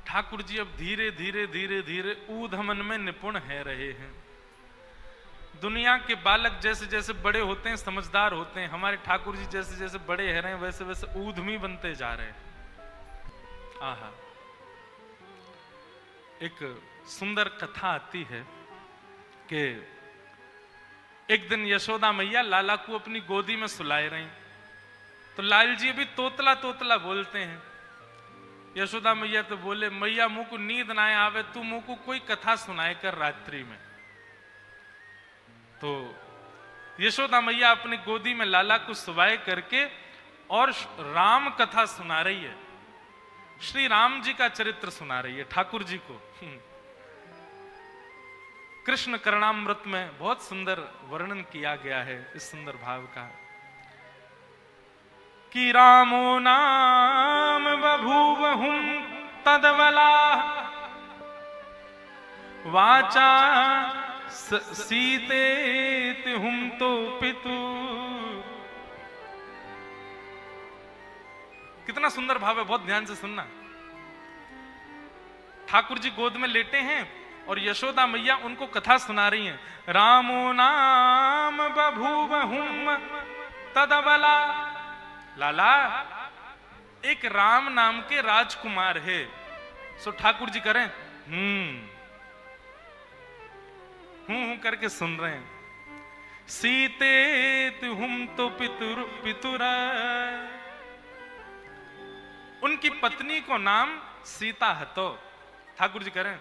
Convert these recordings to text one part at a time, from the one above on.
ठाकुर जी अब धीरे धीरे धीरे धीरे ऊधमन में निपुण है रहे हैं। दुनिया के बालक जैसे जैसे बड़े होते हैं, समझदार होते हैं, हमारे ठाकुर जी जैसे जैसे बड़े हैं रहे हैं, वैसे वैसे ऊधमी बनते जा रहे हैं। आहा, एक सुंदर कथा आती है कि एक दिन यशोदा मैया लाला को अपनी गोदी में सुलाए रही, तो लाल जी भी तोतला तोतला बोलते हैं। यशोदा मैया तो बोले, मैया मुंह को नींद ना आवे, तू मुंह को कोई कथा सुनाए कर रात्रि में। तो यशोदा मैया अपनी गोदी में लाला को सुवाए करके और राम कथा सुना रही है, श्री राम जी का चरित्र सुना रही है ठाकुर जी को। कृष्ण करणामृत में बहुत सुंदर वर्णन किया गया है इस सुंदर भाव का कि रामो नाम बभूवहुं तदवला वाचा सीतेति हुं तो पितु। कितना सुंदर भाव है, बहुत ध्यान से सुनना। ठाकुर जी गोद में लेटे हैं और यशोदा मैया उनको कथा सुना रही हैं। रामो नाम बभूवहुं तदवला, लाला एक राम नाम के राजकुमार है। सो ठाकुर जी करें हूं करके सुन रहे हैं। सीते तुम तो पितुर, उनकी पत्नी को नाम सीता है। तो ठाकुर जी करें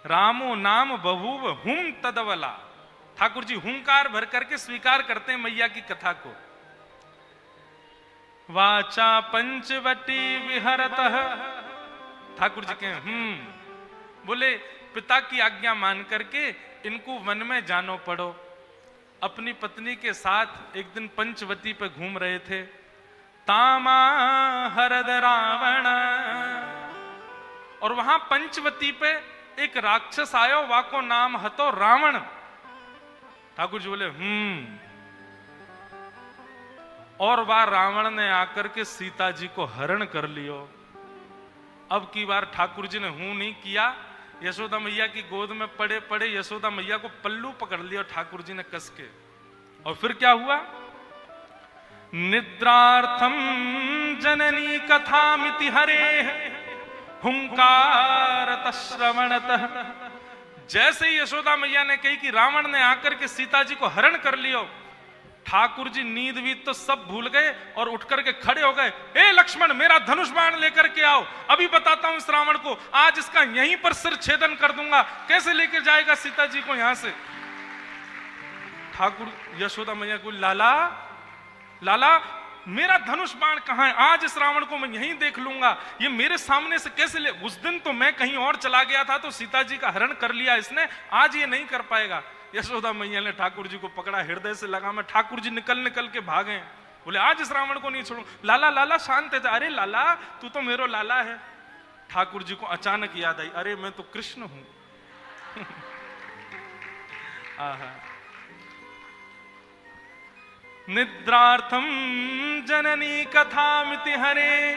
रामो नाम बभूव हुम तदवला। ठाकुर जी हुंकार भर करके स्वीकार करते हैं मैया की कथा को। वाचा पंचवटी विहरतः, ठाकुर जी के बोले पिता की आज्ञा मान करके इनको वन में जानो पड़ो। अपनी पत्नी के साथ एक दिन पंचवटी पे घूम रहे थे। तामा हरद रावण, और वहां पंचवटी पे एक राक्षस आयो, वाको नाम हतो रावण। ठाकुर जी बोले और वह रावण ने आकर के सीता जी को हरण कर लियो। अब की बार ठाकुर जी ने नहीं किया, यशोदा मैया की गोद में पड़े पड़े यशोदा मैया को पल्लू पकड़ लिया ठाकुर जी ने कस के। और फिर क्या हुआ? निद्रार्थम जननी कथामिति हरे हुंकारत श्रवणतः। जैसे ही यशोदा मैया ने कही कि रावण ने आकर के सीता जी को हरण कर लियो, ठाकुर जी नींद भी तो सब भूल गए और उठ करके खड़े हो गए। ए लक्ष्मण, मेरा धनुष बाण लेकर के आओ, अभी बताता हूं इस रावण को, आज इसका यहीं पर सिर छेदन कर दूंगा। कैसे लेकर जाएगा सीता जी को यहां से? ठाकुर यशोदा मैया को, लाला लाला मेरा धनुष बाण कहां है? आज इस रावण को मैं यहीं देख लूंगा, ये मेरे सामने से कैसे ले? उस दिन तो मैं कहीं और चला गया था तो सीता जी का हरण कर लिया इसने, आज ये नहीं कर पाएगा। यशोदा मैया ने ठाकुर जी को पकड़ा, हृदय से लगा में। ठाकुर जी निकल निकल के भागे, बोले आज इस रावण को नहीं छोड़ू। लाला लाला शांत है। अरे लाला, तू तो मेरो लाला है। ठाकुर जी को अचानक याद आई, अरे मैं तो कृष्ण हूं। आहा, निद्रार्थम जननी कथामिति हरे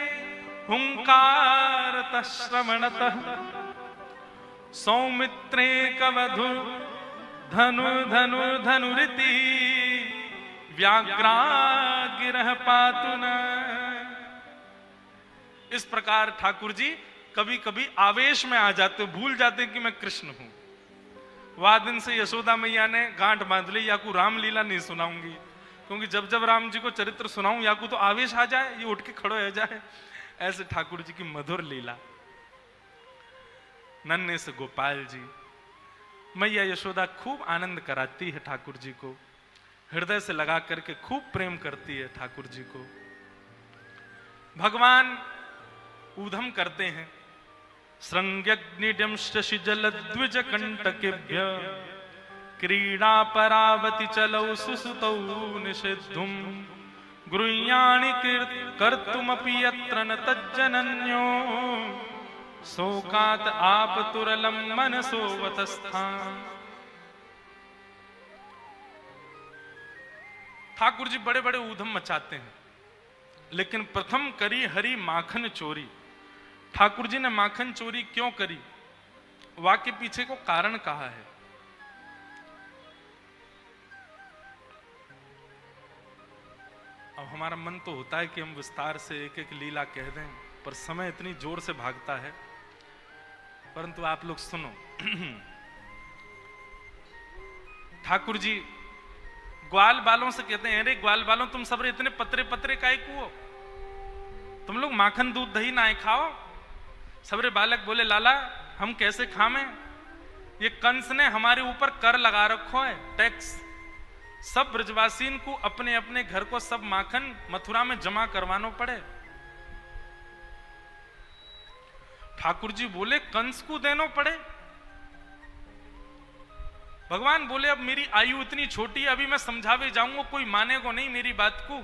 हुंकारतः श्रवणतः सौमित्रे कवधु धनु धनु धनुरिति व्याघ्रागिरः पातुना। इस प्रकार ठाकुर जी कभी कभी आवेश में आ जाते, भूल जाते कि मैं कृष्ण हूं। वह दिन से यशोदा मैया ने गांठ बांध ली, याकू रामलीला नहीं सुनाऊंगी, क्योंकि जब जब राम जी को चरित्र सुनाऊं याकू तो आवेश आ जाए, ये उठ के खड़ो हो जाए। ऐसे ठाकुर जी की मधुर लीला। नन्हे से गोपाल जी, मैया यशोदा खूब आनंद कराती है ठाकुर जी को, हृदय से लगा करके खूब प्रेम करती है ठाकुर जी को। भगवान ऊधम करते हैं। श्रृंग्यग्निड्यं शशि जल द्विज कंटकेभ्य क्रीडा परावति चलौ सुसुतौ निषिद्धुम गृह्याणि कर्तुमपि यत्र न तज्जनन्यो शोकात आपतुरलम मनसो वतस्थान। ठाकुर जी बड़े बड़े ऊधम मचाते हैं, लेकिन प्रथम करी हरि माखन चोरी। ठाकुर जी ने माखन चोरी क्यों करी, वाक्य पीछे को कारण कहा है। अब हमारा मन तो होता है कि हम विस्तार से एक एक लीला कह दें, पर समय इतनी जोर से भागता है। परंतु आप लोग सुनो। ठाकुर जी ग्वाल बालों से कहते हैं, अरे ग्वाल बालों तुम सब इतने पतरे पतरे काहे को हो, तुम लोग माखन दूध दही ना खाओ। सबरे बालक बोले लाला हम कैसे खावे, ये कंस ने हमारे ऊपर कर लगा रखो है, टैक्स। सब ब्रजवासीन को अपने अपने घर को सब माखन मथुरा में जमा करवानो पड़े। ठाकुर जी बोले कंस को देनो पड़े। भगवान बोले अब मेरी आयु इतनी छोटी है, अभी मैं समझावे जाऊंगा कोई मानेगा नहीं मेरी बात को,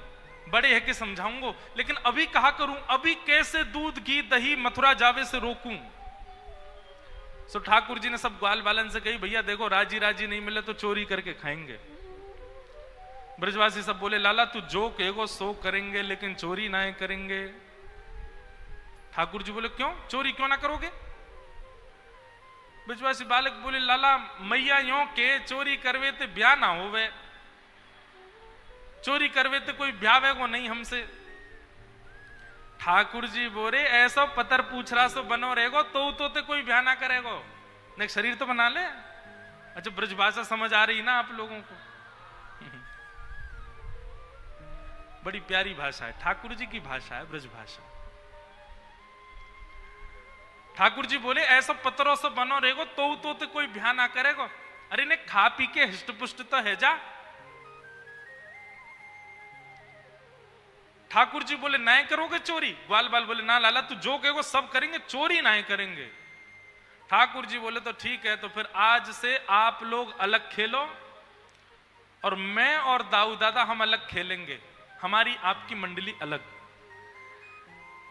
बड़े है कि समझाऊंगा, लेकिन अभी कहा करूं, अभी कैसे दूध घी दही मथुरा जावे से रोकूं। सो ठाकुर जी ने सब ग्वाल बालन से कही भैया देखो राजी राजी नहीं मिले तो चोरी करके खाएंगे। ब्रजवासी सब बोले लाला तू जो कहेगो सो करेंगे, लेकिन चोरी ना करेंगे। ठाकुर जी बोले क्यों, चोरी क्यों ना करोगे। ब्रजवासी बालक बोले लाला मैया यो के चोरी करवे ते ब्याह ना होवे, चोरी करवे ते कोई ब्याह को नहीं हमसे। ठाकुर जी बोले ऐसा पतर पूछ रहा सो बनो रहेगो तो ते कोई ब्याह ना करेगो, नहीं शरीर तो बना ले। अच्छा ब्रजभाषा समझ आ रही ना आप लोगों को। बड़ी प्यारी भाषा है, ठाकुर जी की भाषा है ब्रजभाषा। ठाकुर जी बोले ऐसा पत्रों से बनो रहेगो तो ते कोई ब्याह ना करेगो। अरे ने खा पी के हिष्ट पुष्ट तो है जा। ठाकुर जी बोले ना करोगे चोरी, ग्वाल बाल बोले ना लाला तू जो कहेगो सब करेंगे, चोरी ना करेंगे। ठाकुर जी बोले तो ठीक है, तो फिर आज से आप लोग अलग खेलो और मैं और दाऊ दादा हम अलग खेलेंगे, हमारी आपकी मंडली अलग।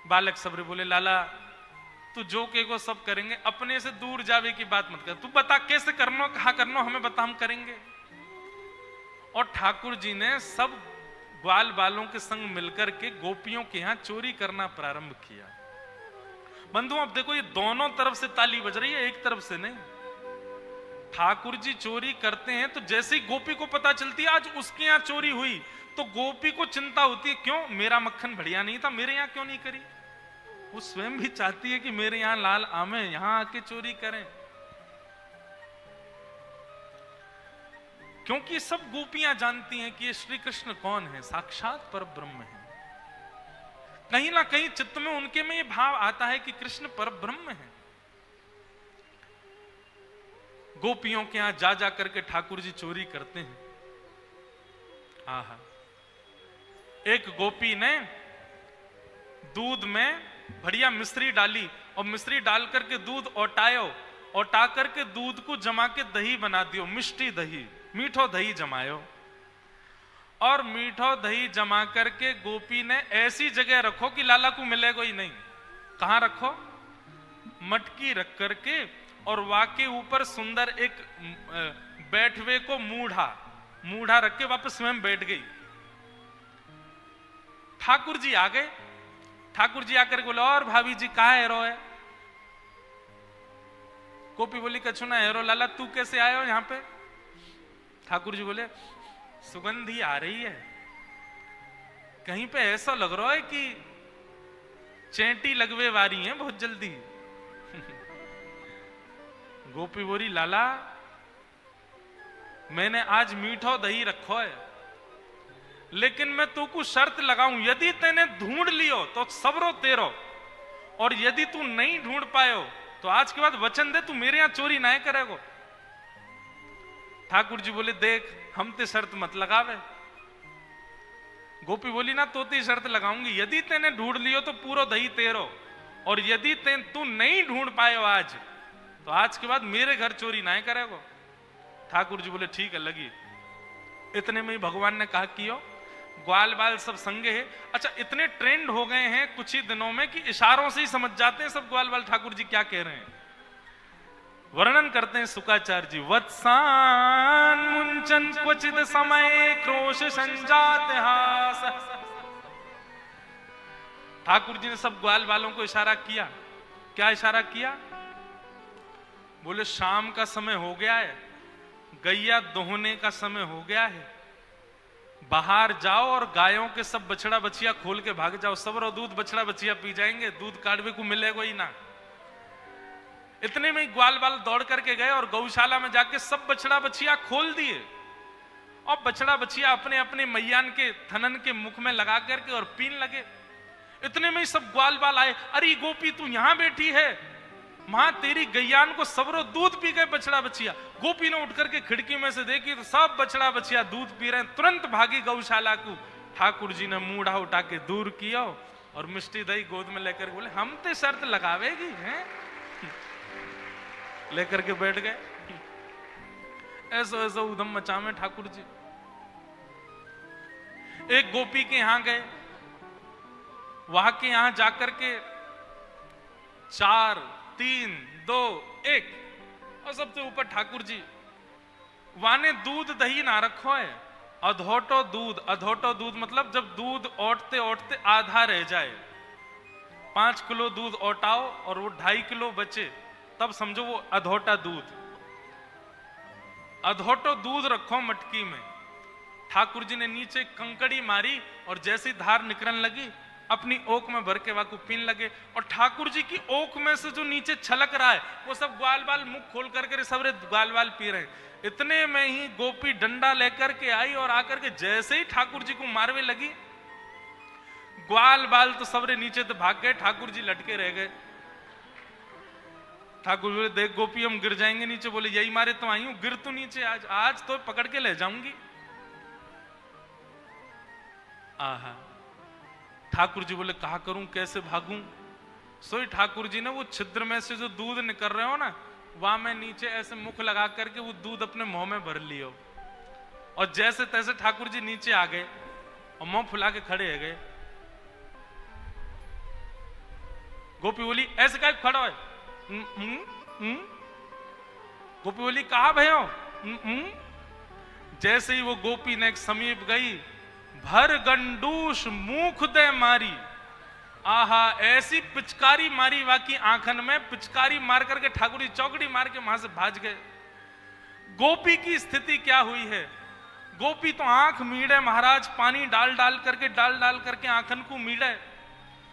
बालक सबरे बोले लाला तू जो कहेगो सब करेंगे, अपने से दूर जावे की बात मत कर, तू बता कैसे करना कहा करना हमें बता हम करेंगे। और ठाकुर जी ने सब ग्वाल बालों के संग मिलकर के गोपियों के यहां चोरी करना प्रारंभ किया। बंधु अब देखो ये दोनों तरफ से ताली बज रही है, एक तरफ से नहीं। ठाकुर जी चोरी करते हैं तो जैसे ही गोपी को पता चलती है आज उसके यहां चोरी हुई तो गोपी को चिंता होती है, क्यों मेरा मक्खन बढ़िया नहीं था, मेरे यहां क्यों नहीं करी। वो स्वयं भी चाहती है कि मेरे यहां लाल आमे, यहां आके चोरी करें। क्योंकि सब गोपियां जानती हैं कि ये श्री कृष्ण कौन है, साक्षात परब्रह्म है। कहीं ना कहीं चित्त में उनके में ये भाव आता है कि कृष्ण परब्रह्म है। गोपियों के यहां जा जा करके ठाकुर जी चोरी करते हैं। आहा, एक गोपी ने दूध में बढ़िया मिश्री डाली और मिश्री डाल करके दूध ओटायो, ओटा करके दूध को जमा के दही बना दियो, मिष्टी दही, मीठो दही जमायो। और मीठो दही जमा करके गोपी ने ऐसी जगह रखो कि लाला को मिलेगा ही नहीं। कहां रखो, मटकी रख करके, और वाके ऊपर सुंदर एक बैठवे को मूढ़ा रख के वापस स्वयं बैठ गई। ठाकुर जी आ गए। ठाकुर जी आकर बोले और भाभी जी कहा हेरो है। गोपी बोली कछु ना हेरो, लाला तू कैसे आए हो यहां पे। ठाकुर जी बोले सुगंधी आ रही है, कहीं पे ऐसा लग रहा है कि चेंटी लगवे वारी है बहुत जल्दी। गोपी बोली लाला मैंने आज मीठो दही रखो है, लेकिन मैं तू को शर्त लगाऊं, यदि तेने ढूंढ लियो तो सबरो तेरो, और यदि तू नहीं ढूंढ पायो तो आज के बाद वचन दे तू मेरे यहां चोरी ना करेगो। ठाकुर जी बोले देख हम ते शर्त मत लगावे। गोपी बोली ना तो ते शर्त लगाऊंगी, यदि तेने ढूंढ लियो तो पूरा दही तेरो, और यदि तू नहीं ढूंढ पायो आज तो आज के बाद मेरे घर चोरी ना करेगो। ठाकुर जी बोले ठीक है लगी। इतने में ही भगवान ने कहा कियो, ग्वाल बाल सब संगे है। अच्छा इतने ट्रेंड हो गए हैं कुछ ही दिनों में कि इशारों से ही समझ जाते हैं सब ग्वाल बाल ठाकुर जी क्या कह रहे हैं। वर्णन करते हैं सुकाचार्य जी, वत्सान मुंचन क्वचित समय क्रोश संजात हास। ठाकुर जी ने सब ग्वाल बालों को इशारा किया क्या इशारा किया? बोले शाम का समय हो गया है, गैया दोहने का समय हो गया है, बाहर जाओ और गायों के सब बछड़ा बछिया खोल के भाग जाओ, सब रो दूध बछड़ा बछिया पी जाएंगे, दूध काढ़वे को मिलेगा ही ना। इतने में ही ग्वाल बाल दौड़ करके गए और गौशाला में जाके सब बछड़ा बछिया खोल दिए और बछड़ा बछिया अपने अपने मैयान के थनन के मुख में लगा करके और पीन लगे। इतने में ही सब ग्वाल बाल आए, अरे गोपी तू यहां बैठी है, मां तेरी गैयान को सबरो दूध पी गए बछड़ा बछिया। गोपी ने उठ करके खिड़की में से देखी तो सब बछड़ा बछिया दूध पी रहे हैं, तुरंत भागी गौशाला को। ठाकुर जी ने मूढ़ा उठा के दूर किया और मिष्टी दही गोद में लेकर बोले हम ते शर्त लगावेगी हैं, लेकर के बैठ गए। ऐसा ऐसा उधम मचावे ठाकुर जी। एक गोपी के यहां गए, वहां के यहां जाकर के 4 3 2 1 और सबसे ऊपर ठाकुर जी वाने दूध दही ना रखो है, अधोटो दूध। अधोटो दूध मतलब जब दूध ओटते ओटते आधा रह जाए, 5 किलो दूध ओटाओ और वो 2.5 किलो बचे, तब समझो वो अधोटा दूध। अधोटो दूध रखो मटकी में। ठाकुर जी ने नीचे कंकड़ी मारी और जैसी धार निकलने लगी अपनी ओक में भर के वाकू पीन लगे। और ठाकुर जी की ओक में से जो नीचे छलक रहा है वो सब ग्वाल बाल मुख खोल करके सबरे ग्वाल बाल पी रहे हैं। इतने में ही गोपी डंडा लेकर के आई और आकर के जैसे ही ठाकुर जी को मारवे लगी, ग्वाल बाल तो सबरे नीचे तो भाग गए, ठाकुर जी लटके रह गए। ठाकुर बोले देख गोपी हम गिर जाएंगे नीचे। बोले यही मारे तो आई हूं, गिर तो नीचे, आज तो पकड़ के ले जाऊंगी। आहा, ठाकुर जी बोले कहा करूं, कैसे भागूं? सोई ठाकुर जी ने वो छिद्र में से जो दूध निकल रहे हो ना, वहां में नीचे ऐसे मुख लगा करके वो दूध अपने मुंह में भर लियो और जैसे तैसे ठाकुर जी नीचे आ गए और मुंह फुला के खड़े हो गए। गोपी बोली ऐसे क्या खड़ा है? गोपी बोली कहा भयो? जैसे ही वो गोपी ने एक समीप गई, भर गंडूस मुख दे मारी। आहा, ऐसी पिचकारी मारी वाकी आंखन में, पिचकारी मार करके ठाकुर जी चौकड़ी मार के वहां से भाज गए। गोपी की स्थिति क्या हुई है? गोपी तो आंख मीड़े महाराज, पानी डाल डाल करके आंखन को मीड़े।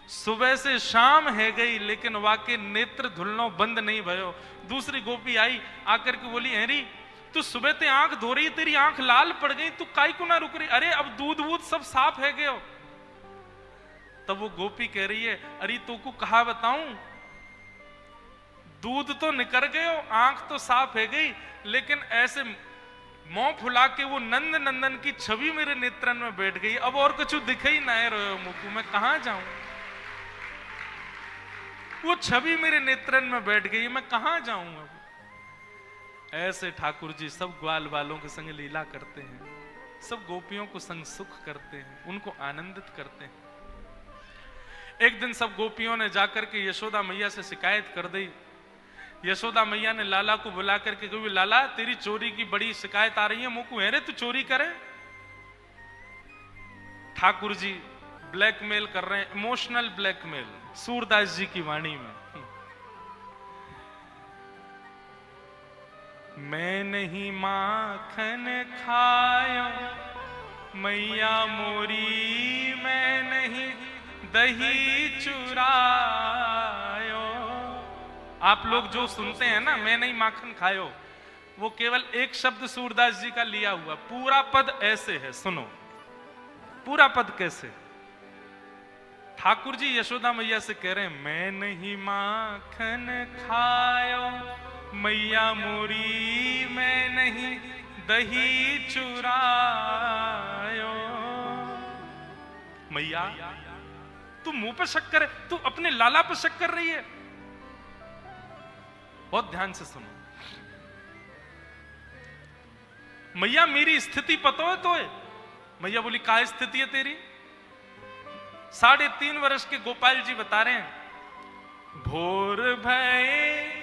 सुबह से शाम है गई लेकिन वाके नेत्र धुलनो बंद नहीं भयो। दूसरी गोपी आई आकर के बोली हेरी तू सुबह ते आंख धो रही, तेरी आंख लाल पड़ गई, तू काई को ना रुक रही? अरे अब दूध वूध सब साफ है गयो। तब वो गोपी कह रही है अरे तू को कहा बताऊं, दूध तो निकल गयो, आंख तो साफ है गई, लेकिन ऐसे मुंह फुला के वो नंद नंदन की छवि मेरे नेत्रन में बैठ गई। अब और कुछ दिखे ही ना रहे मुझको, मैं कहां जाऊं? वो छवि मेरे नेत्रन में बैठ गई, मैं कहां जाऊं अब? ऐसे ठाकुर जी सब ग्वाल वालों के संग लीला करते हैं, सब गोपियों को संग सुख करते हैं, उनको आनंदित करते हैं। एक दिन सब गोपियों ने जाकर के यशोदा मैया से शिकायत कर दी। यशोदा मैया ने लाला को बुला करके कही लाला तेरी चोरी की बड़ी शिकायत आ रही है, मुझको है रे तू चोरी करे? ठाकुर जी ब्लैकमेल कर रहे हैं, इमोशनल ब्लैकमेल, सूरदास जी की वाणी में। मैं नहीं माखन खायो मैया मोरी, मैं नहीं दही चुरायो। आप लोग जो सुनते हैं ना मैं नहीं माखन खायो, वो केवल एक शब्द सूरदास जी का लिया हुआ, पूरा पद ऐसे है, सुनो पूरा पद कैसे। ठाकुर जी यशोदा मैया से कह रहे हैं मैं नहीं माखन खायो मैया मोरी, मैं नहीं दही चुरायो। मैया तू मुंह पे शक करे, तू अपने लाला पे शक कर रही है। बहुत ध्यान से सुनो मैया, मेरी स्थिति पता है तो है? मैया बोली क्या स्थिति है तेरी? 3.5 वर्ष के गोपाल जी बता रहे हैं भोर भय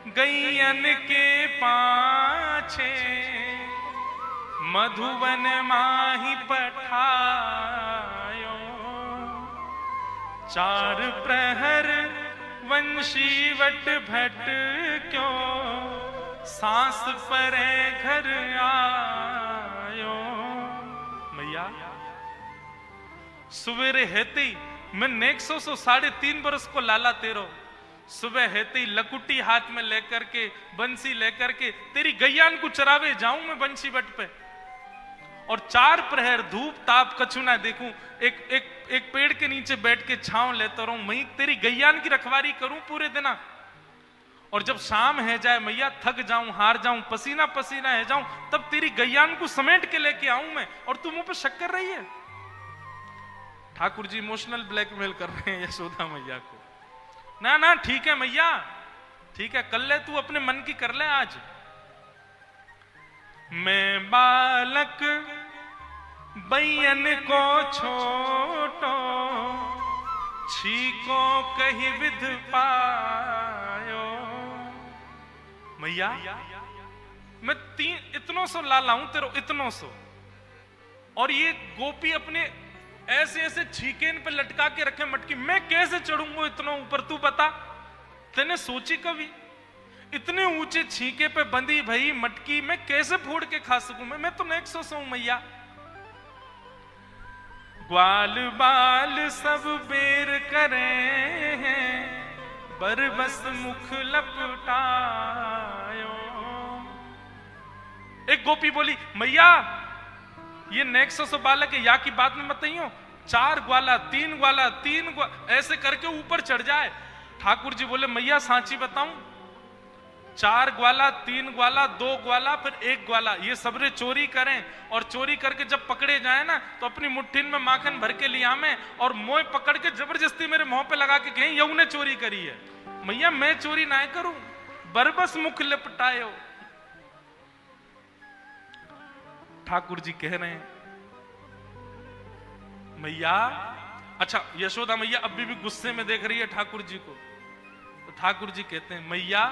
गैयन के पाछे, मधुवन माही पठायो, 4 प्रहर वन बंशी वट भट क्यों सांस परे घर आयो। मैया सवेरे हेती मैं नेक्सो 3.5 बरस को लाला तेरो, सुबह हेती लकुटी हाथ में लेकर के बंसी लेकर के तेरी गैयान को चरावे जाऊं मैं बंशी बट पे, और 4 प्रहर धूप ताप कछु ना देखूं, एक पेड़ के नीचे बैठ के छांव लेता रहूं, मैं तेरी गैयान की रखवारी करूं पूरे दिन। और जब शाम है जाए मैया, थक जाऊं हार जाऊं पसीना पसीना है जाऊं, तब तेरी गैयान को समेट के लेके आऊं मैं, और तू मुंह पे शक कर रही है। ठाकुर जी इमोशनल ब्लैकमेल कर रहे हैं यशोदा मैया को। ना ना ठीक है मैया, ठीक है कर ले, तू अपने मन की कर ले आज। मैं बालक बैयन को छोटो, छीको कही विध पायो। मैया मैं इतनों सो लाला हूं तेरो, इतनों सो, और ये गोपी अपने ऐसे ऐसे छीकेन पे लटका के रखे मटकी, मैं कैसे चढ़ूंगा इतना ऊपर, तू बता। तेने सोची कभी इतने ऊंचे छीके पे बंधी भई मटकी मैं कैसे फोड़ के खा सकूं? मैं तो नेक्स्ट हूं मैया। ग्वाल बाल सब बेर करे हैं, बरबस मुख लपटायो। एक गोपी बोली मैया ये नेक्सो बालक है, या की बात में मत नहीं हो, 4 ग्वाला 3 ग्वाला 3 ऐसे करके ऊपर चढ़ जाए। ठाकुर जी बोले मैया सांची बताऊं, 4 ग्वाला 3 ग्वाला 2 ग्वाला फिर 1 ग्वाला, ये सबरे चोरी करें, और चोरी करके जब पकड़े जाए ना तो अपनी मुट्ठी में माखन भर के लिया में, और मोह पकड़ के जबरदस्ती मेरे मुंह पे लगा के कहें यऊ ने चोरी करी है। मैया मैं चोरी ना करूं, बरबस मुख लिपटायो। ठाकुर जी कह रहे हैं मैया, अच्छा यशोदा मैया अभी भी गुस्से में देख रही है ठाकुर जी को, तो ठाकुर जी कहते हैं मैया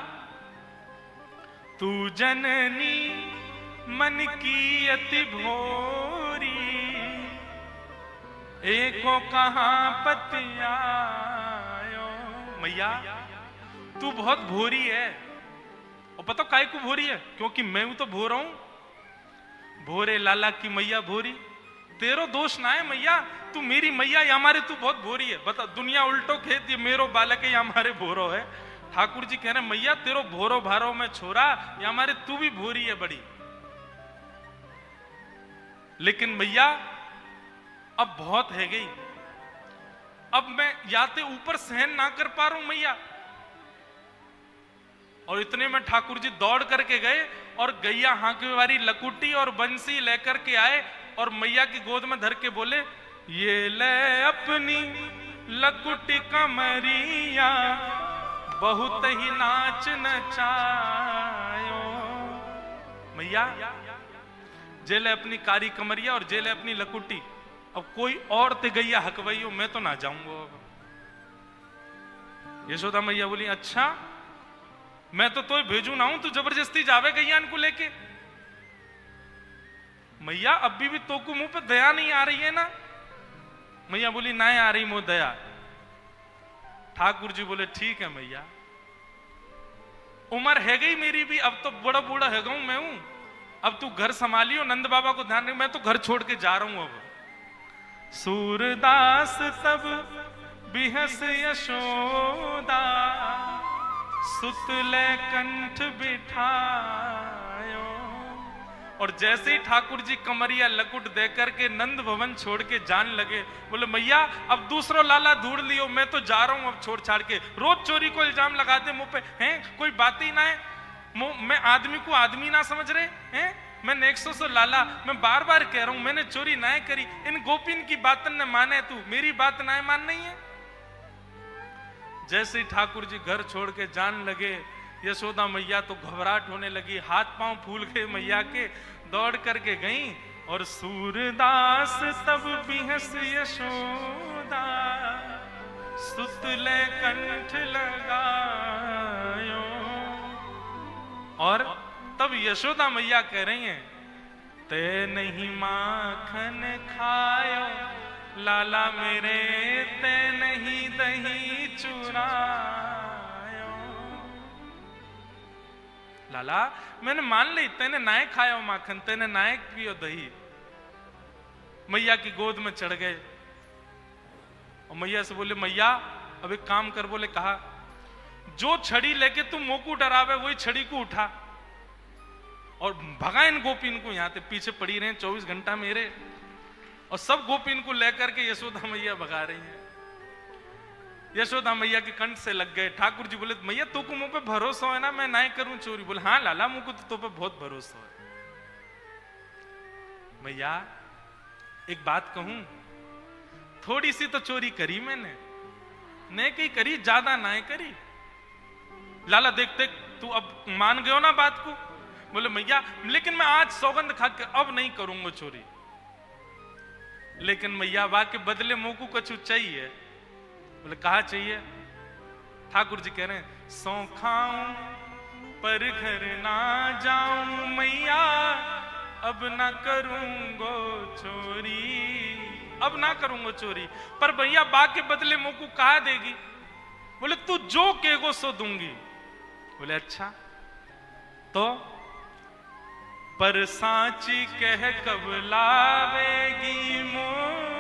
तू जननी मन की अति भोरी, एको कहां पतियायो। मैया तू बहुत भोरी है, और पता काहे को भोरी है? क्योंकि मैं हूं तो भोरा हूं। भोरे लाला की मैया भोरी, तेरो दोष ना है मैया, तू मेरी मैया या हमारे तू बहुत भोरी है। बता दुनिया उल्टो खेत, ये मेरो बालक है या हमारे भोरो है। ठाकुर जी कह रहे मैया तेरो भोरो भारो में छोरा, या हमारे तू भी भोरी है बड़ी। लेकिन मैया अब बहुत है गई, अब मैं याते ऊपर सहन ना कर पा रहा हूं मैया। और इतने में ठाकुर जी दौड़ करके गए और गैया हांकने वाली लकुटी और बंसी लेकर के आए, और मैया की गोद में धर के बोले ये ले अपनी लकुटी कमरिया, बहुत ही नाच नचायो। मैया जेले अपनी कारी कमरिया और जेले अपनी लकुटी, अब कोई और ते गैया हकवैयो, मैं तो ना जाऊंगा। अब यशोदा मैया बोली अच्छा मैं तो भेजू ना हूं, तू जबरदस्ती जावे गैयान को लेके। मैया अभी भी तो को मुंह पे दया नहीं आ रही है ना? मैया बोली ना आ रही मुंह दया। ठाकुर जी बोले ठीक है मैया, उम्र है गई मेरी भी, अब तो बड़ा बूढ़ा है गऊ मैं हूं, अब तू घर संभालियो, नंद बाबा को ध्यान रख, मैं तो घर छोड़ के जा रहा हूं अब। सूरदास तब बिहस यशोदा, सुतले कंठ बिठायो। और जैसे ही ठाकुर जी कमरिया लकुट देकर के नंद भवन छोड़ के जान लगे, बोले मैया अब दूसरो लाला ढूंढ लियो, मैं तो जा रहा हूं अब छोड़ छाड़ के। रोज चोरी को इल्जाम लगाते मुंह पे, हैं कोई बात ही ना है, मैं आदमी को आदमी ना समझ रहे हैं। मैं नेक्सो से लाला, मैं बार बार कह रहा हूं मैंने चोरी ना करी, इन गोपिन की बात न माने, तू मेरी बात ना मान नहीं है। जैसे ही ठाकुर जी घर छोड़ के जान लगे, यशोदा मैया तो घबराहट होने लगी, हाथ पांव फूल गए मैया के, दौड़ करके गई। और सूरदास तब बिहस यशोदा, सुतले कंठ लगायो। और तब यशोदा मैया कह रही हैं ते नहीं माखन खायो लाला मेरे, ते नहीं दही चुरायो। मैया जब ठाकुर जी घर छोड़ के जान लगे, बोले मैया अब दूसरो लाला ढूंढ लियो, मैं तो जा रहा हूं अब छोड़ छाड़ के। रोज चोरी को इल्जाम लगाते मुंह पे, हैं कोई बात ही ना है, मैं आदमी को आदमी ना समझ रहे हैं। लाला मैंने मान ली, तेने नाय खाया माखन, तेने नाय पियो दही। मैया की गोद में चढ़ गए और मैया से बोले मैया अब एक काम कर, बोले कहा जो छड़ी लेके तू मोकू डरावे वही छड़ी को उठा और भगा इन गोपीन को, यहां पीछे पड़ी रहे 24 घंटा मेरे, और सब गोपीन को लेकर के यशोदा मैया भगा रही है। यशोदा मैया के कंठ से लग गए। ठाकुर जी बोले मैया तू को मुंह पे भरोसा है ना, मैं ना करूं चोरी? बोले हाँ लाला मुंह को तो पे बहुत भरोसा है। मैया एक बात कहूं, थोड़ी सी तो चोरी करी मैंने, नहीं कहीं करी, ज्यादा ना करी। लाला देख देख तू अब मान गयो ना बात को? बोले मैया लेकिन मैं आज सौगंध खा के अब नहीं करूंगा चोरी। लेकिन मैया बा के बदले मुंह को कुछ चाहिए। बोले कहा चाहिए? ठाकुर जी कह रहे हैं सौ खाऊं पर घर ना जाऊं मैया, अब ना करूंगो चोरी, अब ना करूंगो चोरी। पर भैया बा के बदले मुंह को कहा देगी? बोले तू जो कहेगो सो दूंगी। बोले अच्छा तो पर सांची कह कब लावेगी मोह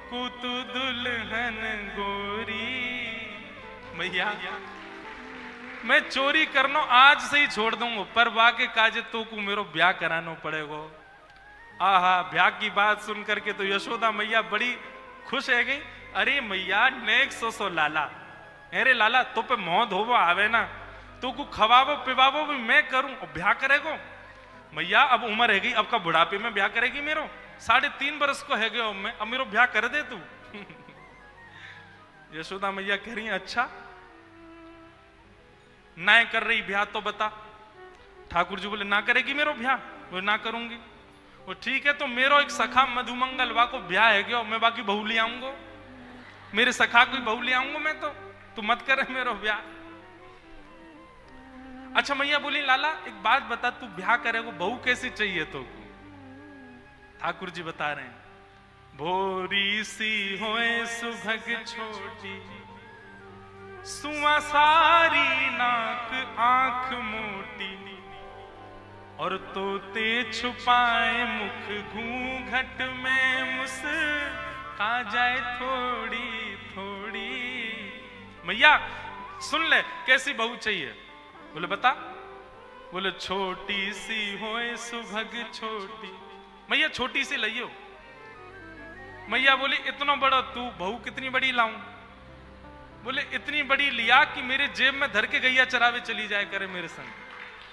कुत दुल्हन गोरी। मैया मैं चोरी करना आज से ही छोड़ दूंगा, पर वाके काजे तो को मेरो ब्याह कराना पड़ेगा। आहा ब्याह की बात सुन करके तो यशोदा मैया बड़ी खुश है गई। अरे मैया नेक्स्ट सो लाला, अरे लाला तो पे मोह धोबो आवे ना, तो को खवाबो पिवाबो भी मैं करूं और ब्याह करेगो। मैया अब उम्र है गई, अब का बुढ़ापे में ब्याह करेगी मेरो? 3.5 बरस को है गयो मैं, अब मेरो ब्याह कर दे तू। यशोदा मैया कह रही है अच्छा ना कर रही ब्याह तो बता। ठाकुर जी बोले ना करेगी मेरो ब्याह? वो ना करूंगी। वो ठीक है तो मेरो एक सखा मधुमंगल वा को ब्याह है गयो, मैं बाकी बहू ले आऊंगो, मेरे सखा कोई बहू ले आऊंगो मैं, तो तू मत करे मेरो ब्याह। अच्छा मैया बोली लाला एक बात बता, तू ब्याह करेगो बहू कैसी चाहिए तो? ठाकुर जी बता रहे हैं भोरी सी होए सुभग छोटी, सुआ सारी नाक आंख मोटी, और तोते छुपाए मुख घूंघट में मुस्का जाए थोड़ी थोड़ी। मैया सुन ले कैसी बहू चाहिए? बोले बता। बोले छोटी सी होए सुभग छोटी। मैया छोटी सी लियो। मैया बोली इतना बड़ा तू बहू कितनी बड़ी लाऊं? बोले इतनी बड़ी लिया कि मेरे जेब में धर के गैया चरावे चली जाए करे मेरे संग,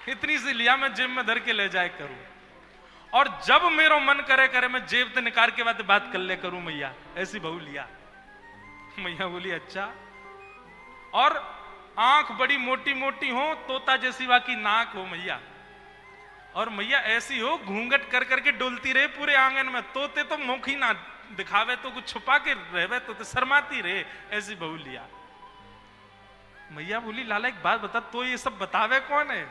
इतनी सी लिया मैं जेब में धर के ले जाए करूं, और जब मेरा मन करे करे मैं जेब से निकाल के बात कर ले करूं मैया, ऐसी बहू लिया। मैया बोली अच्छा, और आंख बड़ी मोटी मोटी हो, तोता जैसी बाकी नाक हो मैया, और मैया ऐसी हो घूंघट कर करके डोलती रहे पूरे आंगन में, तोते तो मुख ही ना दिखावे तो कुछ छुपा के रहे तो शर्माती रहे, ऐसी बहू लिया। मैया बोली लाला एक बात बता, तो ये सब बतावे कौन है,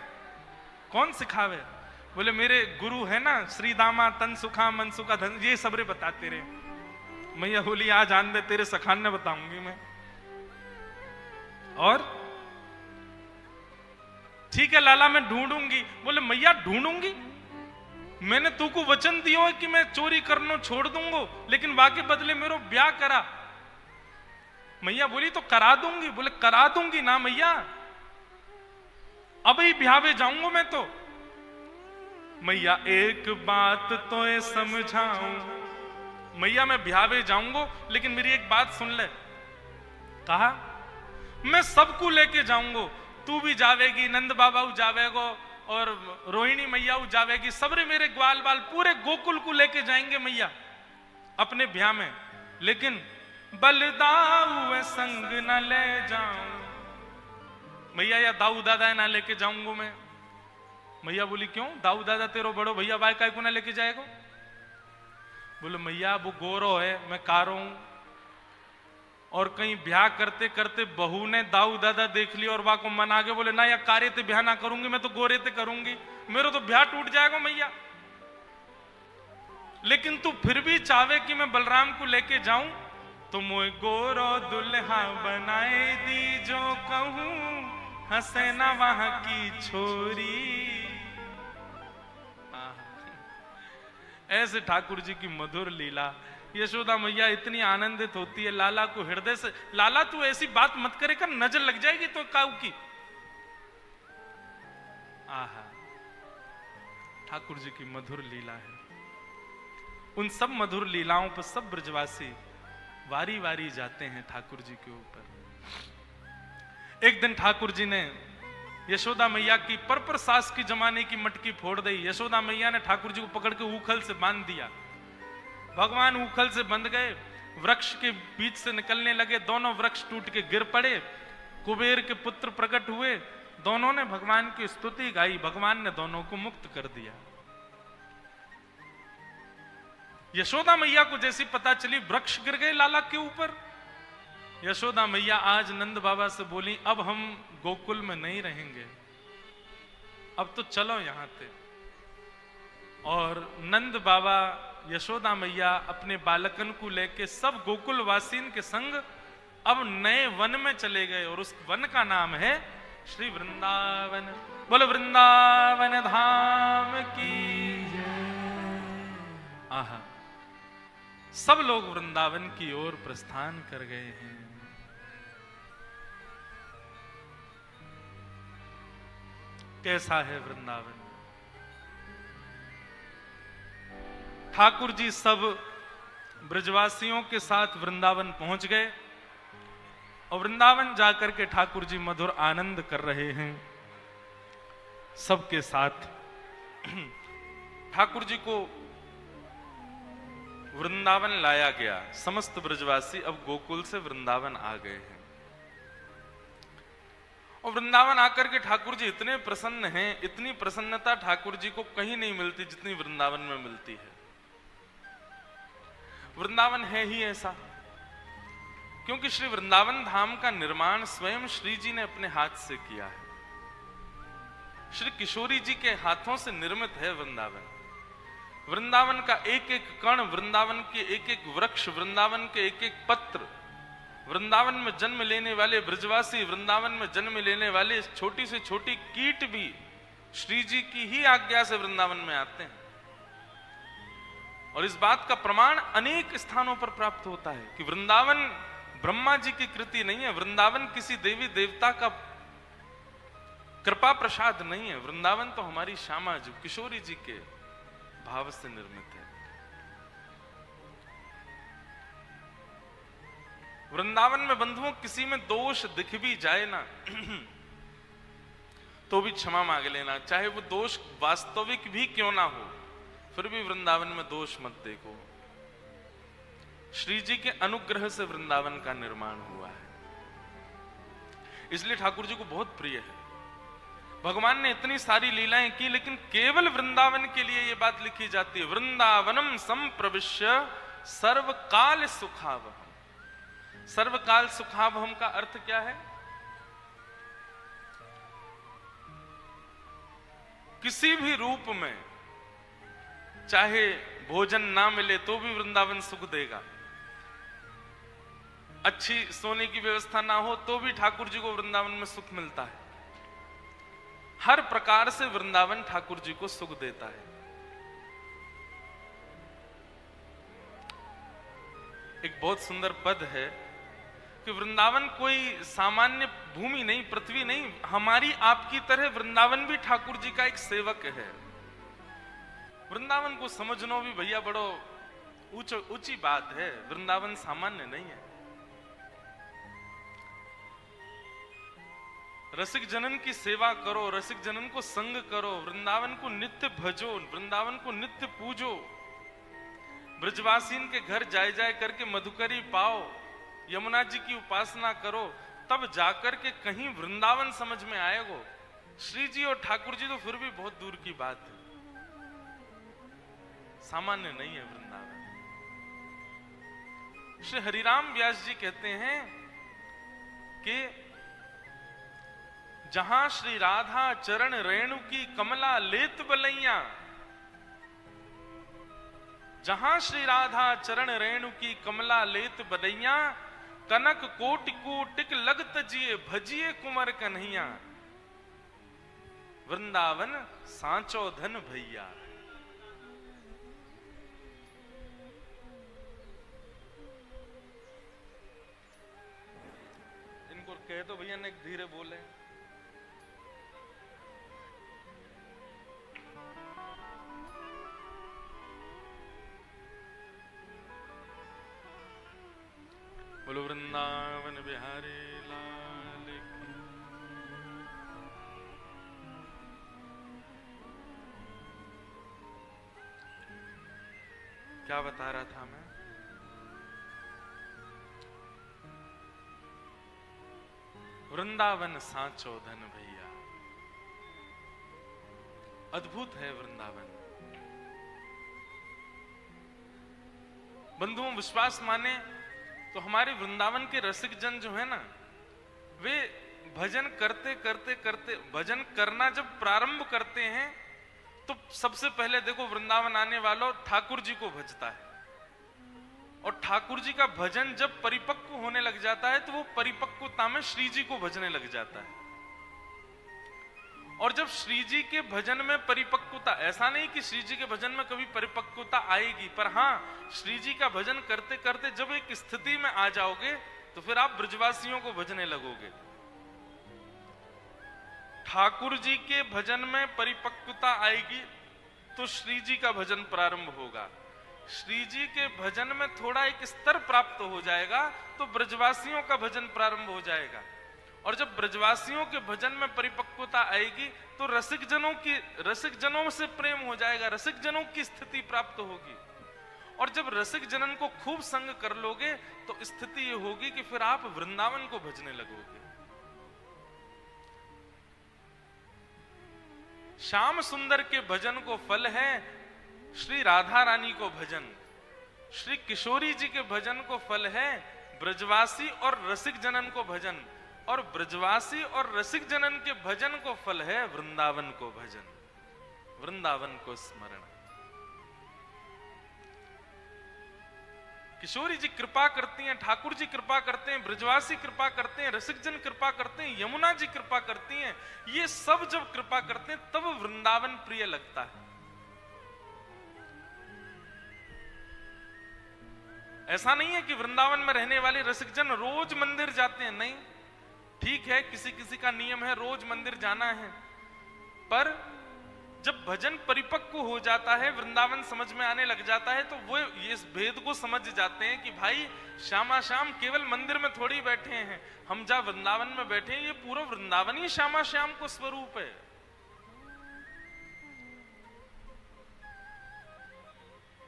कौन सिखावे? बोले मेरे गुरु है ना श्री दामा तन सुखा मन सुखा धन, ये सबरे बताते रहे। मैया बोली आज आन दे तेरे सखान ने बताऊंगी मैं। और ठीक है लाला मैं ढूंढूंगी। बोले मैया ढूंढूंगी? मैंने तू को वचन दियो है कि मैं चोरी करना छोड़ दूंगा, लेकिन बाकी बदले मेरो ब्याह करा। मैया बोली तो करा दूंगी। बोले करा दूंगी ना मैया, अभी ब्याह जाऊंगा मैं तो। मैया एक बात तो ये समझाऊं, मैया मैं ब्याह जाऊंगा लेकिन मेरी एक बात सुन ले। कहा मैं सबको लेके जाऊंगा, तू भी जावेगी, नंद बाबा जावेगो और रोहिणी मैया जावेगी, सबरे मेरे ग्वाल बाल पूरे गोकुल को लेके जाएंगे मैया अपने ब्याह में, लेकिन बलदाऊ संग न ले जाऊं मैया, या दाऊ दादा ना लेके जाऊंगा मैं। मैया बोली क्यों? दाऊ दादा तेरो बड़ो भैया भाई काय को ना लेके जाएगा? बोले मैया वो गोरो है, मैं कारो हूं, और कहीं ब्याह करते करते बहू ने दाऊ दादा देख लिया और वहां को मन आगे, बोले ना या कार्य ते ब्याह ना करूंगी मैं तो गोरे ते करूंगी, मेरा तो ब्याह टूट जाएगा मैया। लेकिन तू फिर भी चाहे कि मैं बलराम को लेके जाऊं तो मोए गोरो दुल्हा बनाए दी, जो कहूं हंसे ना वहां की छोरी। ऐसे ठाकुर जी की मधुर लीला। यशोदा मैया इतनी आनंदित होती है लाला को हृदय से, लाला तू ऐसी बात मत करे कर, नजर लग जाएगी तो काऊ की। आहा, ठाकुर जी की मधुर लीला है। उन सब मधुर लीलाओं पर सब ब्रजवासी वारी वारी जाते हैं ठाकुर जी के ऊपर। एक दिन ठाकुर जी ने यशोदा मैया की पर सास की जमाने की मटकी फोड़ दी। यशोदा मैया ने ठाकुर जी को पकड़ के ऊखल से बांध दिया। भगवान ऊखल से बंध गए, वृक्ष के बीच से निकलने लगे, दोनों वृक्ष टूट के गिर पड़े। कुबेर के पुत्र प्रकट हुए, दोनों ने भगवान की स्तुति गाई, भगवान ने दोनों को मुक्त कर दिया। यशोदा मैया को जैसी पता चली वृक्ष गिर गए लाला के ऊपर, यशोदा मैया आज नंद बाबा से बोली, अब हम गोकुल में नहीं रहेंगे, अब तो चलो यहां से। और नंद बाबा यशोदा मैया अपने बालकन को लेके सब गोकुल वासीन के संग अब नए वन में चले गए, और उस वन का नाम है श्री वृंदावन। बोलो वृंदावन धाम की जय। आहा, सब लोग वृंदावन की ओर प्रस्थान कर गए हैं। कैसा है वृंदावन। ठाकुर जी सब ब्रजवासियों के साथ वृंदावन पहुंच गए, और वृंदावन जाकर के ठाकुर जी मधुर आनंद कर रहे हैं सबके साथ। ठाकुर जी को वृंदावन लाया गया, समस्त ब्रजवासी अब गोकुल से वृंदावन आ गए हैं। और वृंदावन आकर के ठाकुर जी इतने प्रसन्न हैं, इतनी प्रसन्नता ठाकुर जी को कहीं नहीं मिलती जितनी वृंदावन में मिलती है। वृंदावन है ही ऐसा, क्योंकि श्री वृंदावन धाम का निर्माण स्वयं श्री जी ने अपने हाथ से किया है। श्री किशोरी जी के हाथों से निर्मित है वृंदावन। वृंदावन का एक एक कण, वृंदावन के एक एक वृक्ष, वृंदावन के एक एक पत्र, वृंदावन में जन्म लेने वाले ब्रजवासी, वृंदावन में जन्म लेने वाले छोटी से छोटी कीट भी श्री जी की ही आज्ञा से वृंदावन में आते हैं। और इस बात का प्रमाण अनेक स्थानों पर प्राप्त होता है कि वृंदावन ब्रह्मा जी की कृति नहीं है, वृंदावन किसी देवी देवता का कृपा प्रसाद नहीं है। वृंदावन तो हमारी श्यामा जी किशोरी जी के भाव से निर्मित है। वृंदावन में बंधुओं किसी में दोष दिख भी जाए ना तो भी क्षमा मांग लेना, चाहे वो दोष वास्तविक भी क्यों ना हो, फिर भी वृंदावन में दोष मत देखो। श्री जी के अनुग्रह से वृंदावन का निर्माण हुआ है, इसलिए ठाकुर जी को बहुत प्रिय है। भगवान ने इतनी सारी लीलाएं की, लेकिन केवल वृंदावन के लिए यह बात लिखी जाती है, वृंदावनम संप्रविश्य सर्वकाल सुखावहम। सर्वकाल सुखावहम का अर्थ क्या है? किसी भी रूप में चाहे भोजन ना मिले तो भी वृंदावन सुख देगा, अच्छी सोने की व्यवस्था ना हो तो भी ठाकुर जी को वृंदावन में सुख मिलता है। हर प्रकार से वृंदावन ठाकुर जी को सुख देता है। एक बहुत सुंदर पद है कि वृंदावन कोई सामान्य भूमि नहीं, पृथ्वी नहीं, हमारी आपकी तरह वृंदावन भी ठाकुर जी का एक सेवक है। वृंदावन को समझना भी भैया बड़ो ऊंची बात है, वृंदावन सामान्य नहीं है। रसिक जनन की सेवा करो, रसिक जनन को संग करो, वृंदावन को नित्य भजो, वृंदावन को नित्य पूजो, ब्रजवासीन के घर जाए जाए करके मधुकरी पाओ, यमुना जी की उपासना करो, तब जाकर के कहीं वृंदावन समझ में आएगो। श्री जी और ठाकुर जी तो फिर भी बहुत दूर की बात है, सामान्य नहीं है वृंदावन। श्री हरिराम व्यास जी कहते हैं कि जहां श्री राधा चरण रेणु की कमला लेत बलैया, जहां श्री राधा चरण रेणु की कमला लेत बलैया, कनक कोटि कोटिक लगत जिए भजिए कुंवर कन्हैया। वृंदावन सांचो धन भैया। इनको कह तो भैया ने धीरे बोले। बोलो वृंदावन बिहारी लाल की। क्या बता रहा था मैं? वृंदावन सांचो धन भैया। अद्भुत है वृंदावन। बंधुओं विश्वास माने तो हमारे वृंदावन के रसिक जन जो है ना, वे भजन करते करते करते भजन करना जब प्रारंभ करते हैं तो सबसे पहले देखो वृंदावन आने वालों ठाकुर जी को भजता है, और ठाकुर जी का भजन जब परिपक्व होने लग जाता है तो वो परिपक्वता में श्री जी को भजने लग जाता है। और जब श्री जी के भजन में परिपक्वता, ऐसा नहीं कि श्री जी के भजन में कभी परिपक्वता आएगी, पर हाँ श्री जी का भजन करते करते जब एक स्थिति में आ जाओगे तो फिर आप ब्रजवासियों को भजने लगोगे। ठाकुर जी के भजन में परिपक्वता आएगी तो श्री जी का भजन प्रारंभ होगा। श्री जी के भजन में थोड़ा एक स्तर प्राप्त हो जाएगा तो ब्रजवासियों का भजन प्रारंभ हो जाएगा। और जब ब्रजवासियों के भजन में परिपक्वता आएगी तो रसिक जनों से प्रेम हो जाएगा, रसिक जनों की स्थिति प्राप्त होगी। और जब रसिक जनन को खूब संग कर लोगे तो स्थिति ये होगी कि फिर आप वृंदावन को भजने लगोगे। श्याम सुंदर के भजन को फल है श्री राधा रानी को भजन, श्री किशोरी जी के भजन को फल है ब्रजवासी और रसिक जनन को भजन, और ब्रजवासी और रसिक जनन के भजन को फल है वृंदावन को भजन, वृंदावन को स्मरण। किशोरी जी कृपा करती हैं, ठाकुर जी कृपा करते हैं, ब्रजवासी कृपा करते हैं, रसिक जन कृपा करते हैं, यमुना जी कृपा करती हैं। ये सब जब कृपा करते हैं तब वृंदावन प्रिय लगता है। ऐसा नहीं है कि वृंदावन में रहने वाले रसिक जन रोज मंदिर जाते हैं, नहीं। ठीक है, किसी किसी का नियम है रोज मंदिर जाना है, पर जब भजन परिपक्व हो जाता है, वृंदावन समझ में आने लग जाता है, तो वो इस भेद को समझ जाते हैं कि भाई श्यामा श्याम केवल मंदिर में थोड़ी बैठे हैं, हम जहां वृंदावन में बैठे हैं ये पूरा वृंदावन ही श्यामा श्याम को स्वरूप है।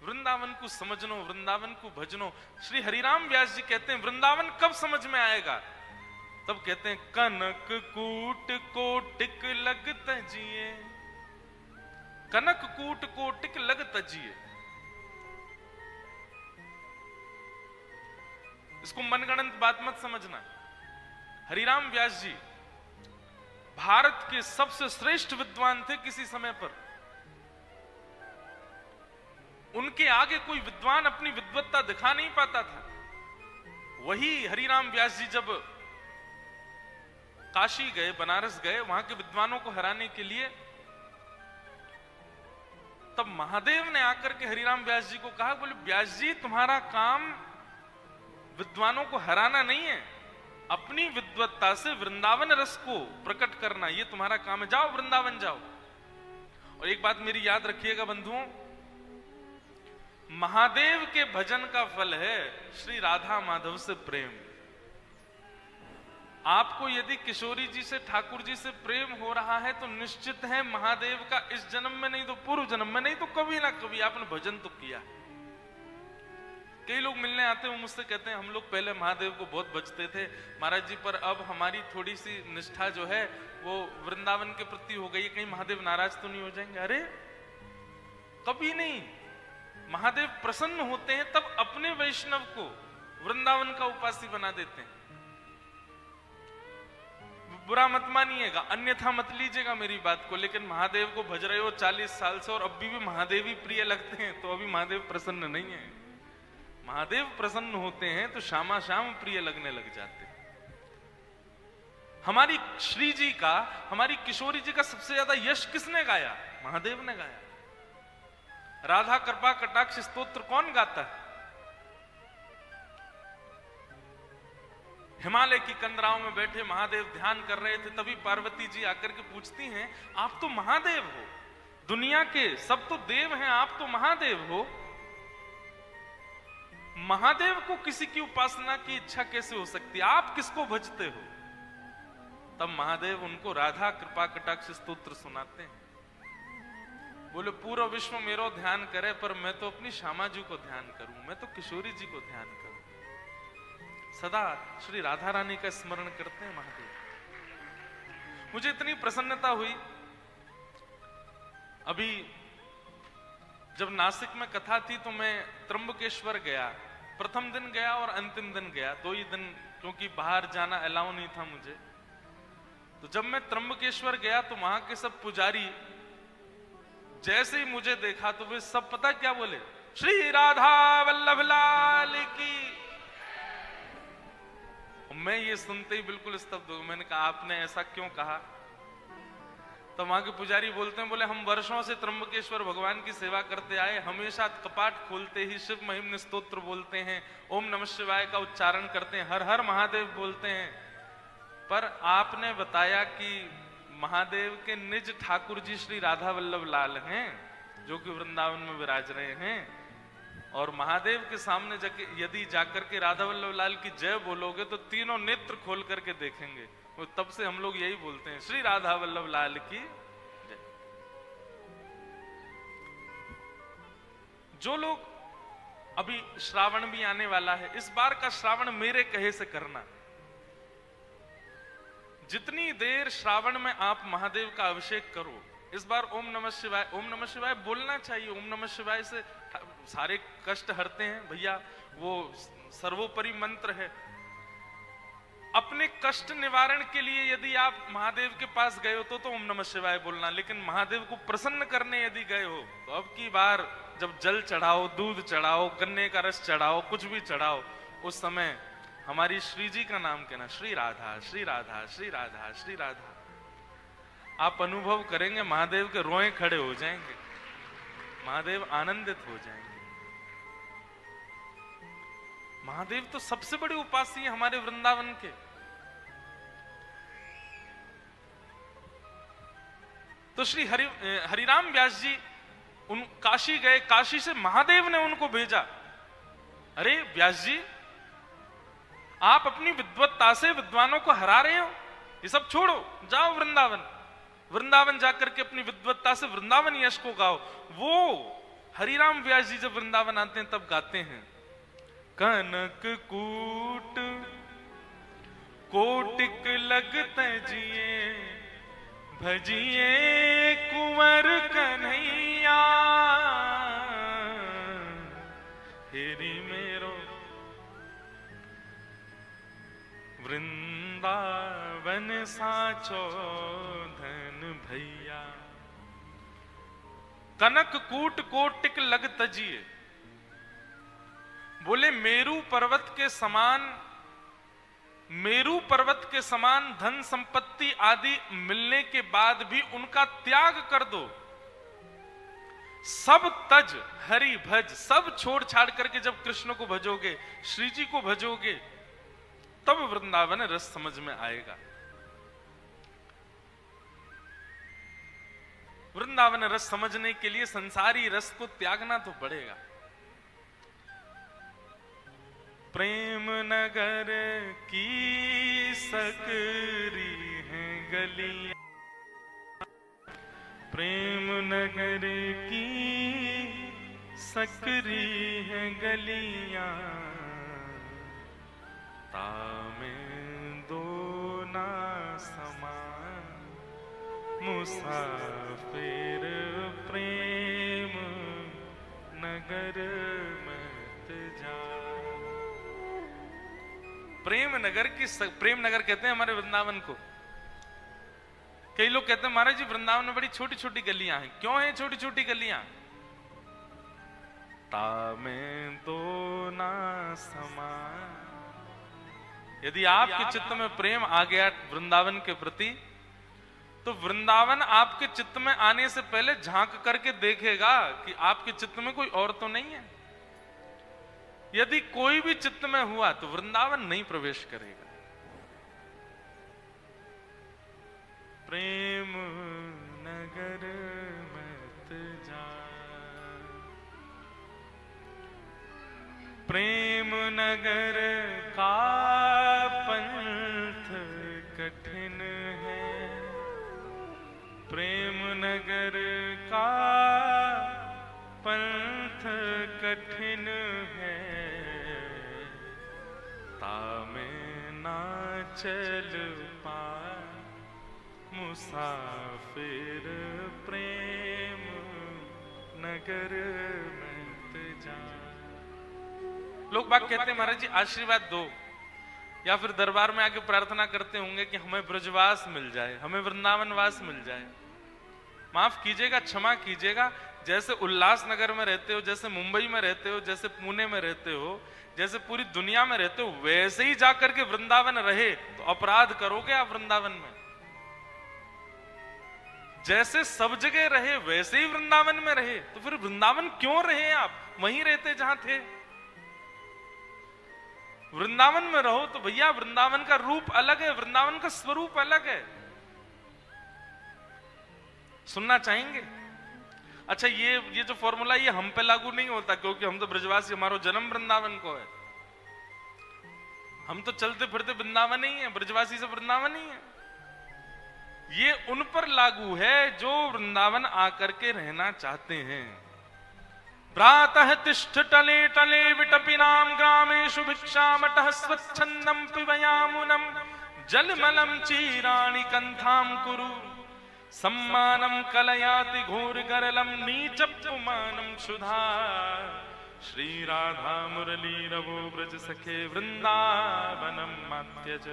वृंदावन को समझनो, वृंदावन को भजनो। श्री हरिराम व्यास जी कहते हैं वृंदावन कब समझ में आएगा? तब कहते हैं कनक कूट कोटिक लग तजिए, कनक कूट कोटिक लग तजिए। इसको मनगढ़ंत बात मत समझना। हरिराम व्यास जी भारत के सबसे श्रेष्ठ विद्वान थे किसी समय पर। उनके आगे कोई विद्वान अपनी विद्वत्ता दिखा नहीं पाता था। वही हरिराम व्यास जी जब काशी गए, बनारस गए, वहां के विद्वानों को हराने के लिए, तब महादेव ने आकर के हरिराम व्यास जी को कहा, बोले व्यास जी तुम्हारा काम विद्वानों को हराना नहीं है, अपनी विद्वत्ता से वृंदावन रस को प्रकट करना, ये तुम्हारा काम है, जाओ वृंदावन जाओ। और एक बात मेरी याद रखिएगा बंधुओं, महादेव के भजन का फल है श्री राधा माधव से प्रेम। आपको यदि किशोरी जी से, ठाकुर जी से प्रेम हो रहा है तो निश्चित है महादेव का इस जन्म में नहीं तो पूर्व जन्म में, नहीं तो कभी ना कभी आपने भजन तो किया। कई लोग मिलने आते हैं, वो मुझसे कहते हैं हम लोग पहले महादेव को बहुत भजते थे महाराज जी, पर अब हमारी थोड़ी सी निष्ठा जो है वो वृंदावन के प्रति हो गई, कहीं महादेव नाराज तो नहीं हो जाएंगे? अरे कभी नहीं। महादेव प्रसन्न होते हैं तब अपने वैष्णव को वृंदावन का उपासी बना देते हैं। बुरा मत मानिएगा, अन्यथा मत लीजिएगा मेरी बात को, लेकिन महादेव को भज रहे हो 40 साल से और अभी भी महादेव ही प्रिय लगते हैं तो अभी महादेव प्रसन्न नहीं है। महादेव प्रसन्न होते हैं तो श्यामा श्याम प्रिय लगने लग जाते हैं। हमारी श्री जी का, हमारी किशोरी जी का सबसे ज्यादा यश किसने गाया? महादेव ने गाया। राधा कृपा कटाक्ष स्तोत्र कौन गाता है? हिमालय की कंदराओं में बैठे महादेव ध्यान कर रहे थे, तभी पार्वती जी आकर के पूछती हैं, आप तो महादेव हो, दुनिया के सब तो देव हैं, आप तो महादेव हो, महादेव को किसी की उपासना की इच्छा कैसे हो सकती है, आप किसको भजते हो? तब महादेव उनको राधा कृपा कटाक्ष स्तोत्र सुनाते हैं। बोले पूरा विश्व मेरो ध्यान करे, पर मैं तो अपनी श्यामा जी को ध्यान करूं, मैं तो किशोरी जी को ध्यान करूं। सदा श्री राधा रानी का स्मरण करते हैं महादेव। मुझे इतनी प्रसन्नता हुई, अभी जब नासिक में कथा थी तो मैं त्र्यंबकेश्वर गया, प्रथम दिन गया और अंतिम दिन गया, 2 ही दिन, क्योंकि बाहर जाना अलाउ नहीं था मुझे। तो जब मैं त्र्यंबकेश्वर गया तो वहां के सब पुजारी जैसे ही मुझे देखा तो वे सब पता क्या बोले? श्री राधा वल्लभ लाल की। मैं ये सुनते ही बिल्कुल स्तब्ध हो गया। मैंने कहा आपने ऐसा क्यों कहा? तो वहां के पुजारी बोलते हैं, बोले हम वर्षों से त्र्यंबकेश्वर भगवान की सेवा करते आए, हमेशा कपाट खोलते ही शिव महिम्न स्तोत्र बोलते हैं, ओम नमः शिवाय का उच्चारण करते हैं, हर हर महादेव बोलते हैं, पर आपने बताया कि महादेव के निज ठाकुर जी श्री राधा वल्लभ लाल हैं, जो कि वृंदावन में विराज रहे हैं, और महादेव के सामने यदि जाकर के राधा वल्लभ लाल की जय बोलोगे तो तीनों नेत्र खोल करके देखेंगे। वो तब से हम लोग यही बोलते हैं, श्री राधा वल्लभ लाल की जय। जो लोग, अभी श्रावण भी आने वाला है, इस बार का श्रावण मेरे कहे से करना। जितनी देर श्रावण में आप महादेव का अभिषेक करो, इस बार ओम नमः शिवाय बोलना चाहिए। ओम नमः शिवाय से सारे कष्ट हरते हैं भैया, वो सर्वोपरि मंत्र है। अपने कष्ट निवारण के लिए यदि आप महादेव के पास गए हो तो ओम नमः शिवाय बोलना, लेकिन महादेव को प्रसन्न करने यदि गए हो तो अब की बार जब जल चढ़ाओ, दूध चढ़ाओ, गन्ने का रस चढ़ाओ, कुछ भी चढ़ाओ, उस समय हमारी श्री जी का नाम कहना, श्री राधा श्री राधा श्री राधा श्री राधा। आप अनुभव करेंगे महादेव के रोए खड़े हो जाएंगे, महादेव आनंदित हो जाएंगे। महादेव तो सबसे बड़े उपासी है हमारे वृंदावन के। तो श्री हरिराम व्यास जी उन काशी गए, काशी से महादेव ने उनको भेजा, अरे व्यास जी आप अपनी विद्वत्ता से विद्वानों को हरा रहे हो, ये सब छोड़ो, जाओ वृंदावन। वृंदावन जाकर के अपनी विद्वत्ता से वृंदावन यश को गाओ। वो हरिराम व्यास जी जब वृंदावन आते हैं तब गाते हैं, कनक कूट कोटिक लगते जिए, भजिए कुंवर कन्हैया, हेरी मेरो वृंदावन साचो धन भैया। कनक कूट कोटिक लग तजिए, बोले मेरू पर्वत के समान धन संपत्ति आदि मिलने के बाद भी उनका त्याग कर दो, सब तज हरि भज, सब छोड़ छाड़ करके जब कृष्ण को भजोगे, श्री जी को भजोगे, तब वृंदावन रस समझ में आएगा। वृंदावन रस समझने के लिए संसारी रस को त्यागना तो पड़ेगा। प्रेम नगर की सकरी है गलियां, प्रेम नगर की सकरी है गलियां, तामें दो ना समान मुसाफिर प्रेम नगर मत जा। प्रेम नगर कहते हैं हमारे वृंदावन को। कई लोग कहते हैं महाराज जी वृंदावन में बड़ी छोटी छोटी गलियां हैं। क्यों हैं छोटी छोटी गलियां? तामें दो ना समान यदि आपके चित्त में प्रेम आ गया वृंदावन के प्रति, तो वृंदावन आपके चित्त में आने से पहले झांक करके देखेगा कि आपके चित्त में कोई और तो नहीं है। यदि कोई भी चित्त में हुआ तो वृंदावन नहीं प्रवेश करेगा। प्रेम नगर मत जा, प्रेम नगर का पंथ कठिन है, प्रेम नगर का पंथ कठिन है, तामे ना चल पाए मुसाफिर प्रेम नगर मत जा। लोग बात कहते हैं महाराज जी आशीर्वाद दो, या फिर दरबार में आके प्रार्थना करते होंगे कि हमें ब्रजवास मिल जाए, हमें वृंदावनवास मिल जाए। माफ कीजिएगा, क्षमा कीजिएगा, जैसे उल्लासनगर में रहते हो, जैसे मुंबई में रहते हो, जैसे पुणे में रहते हो, जैसे पूरी दुनिया में रहते हो, वैसे ही जाकर के वृंदावन रहे तो अपराध करोगे आप वृंदावन में। जैसे सब जगह रहे वैसे ही वृंदावन में रहे, तो फिर वृंदावन क्यों रहे आप? वहीं रहते जहां थे। वृंदावन में रहो तो भैया वृंदावन का रूप अलग है, वृंदावन का स्वरूप अलग है। सुनना चाहेंगे? अच्छा, ये जो फॉर्मूला ये हम पे लागू नहीं होता, क्योंकि हम तो ब्रजवासी, हमारा जन्म वृंदावन को है। हम तो चलते फिरते वृंदावन ही है, ब्रजवासी से वृंदावन ही है। ये उन पर लागू है जो वृंदावन आकर के रहना चाहते हैं। प्रातः तिष्ठ टले टले विटपिनाम ग्रामेषु भिक्षामटः स्वच्छन्दं पिबयामुनं जलमलं चीराणि कंथां कुरु सम्मानं कलयाति घोरगरलं नीचपुमानं क्षुधा श्री राधा मुरली रवो ब्रज सखे वृंदावनम मात्यज।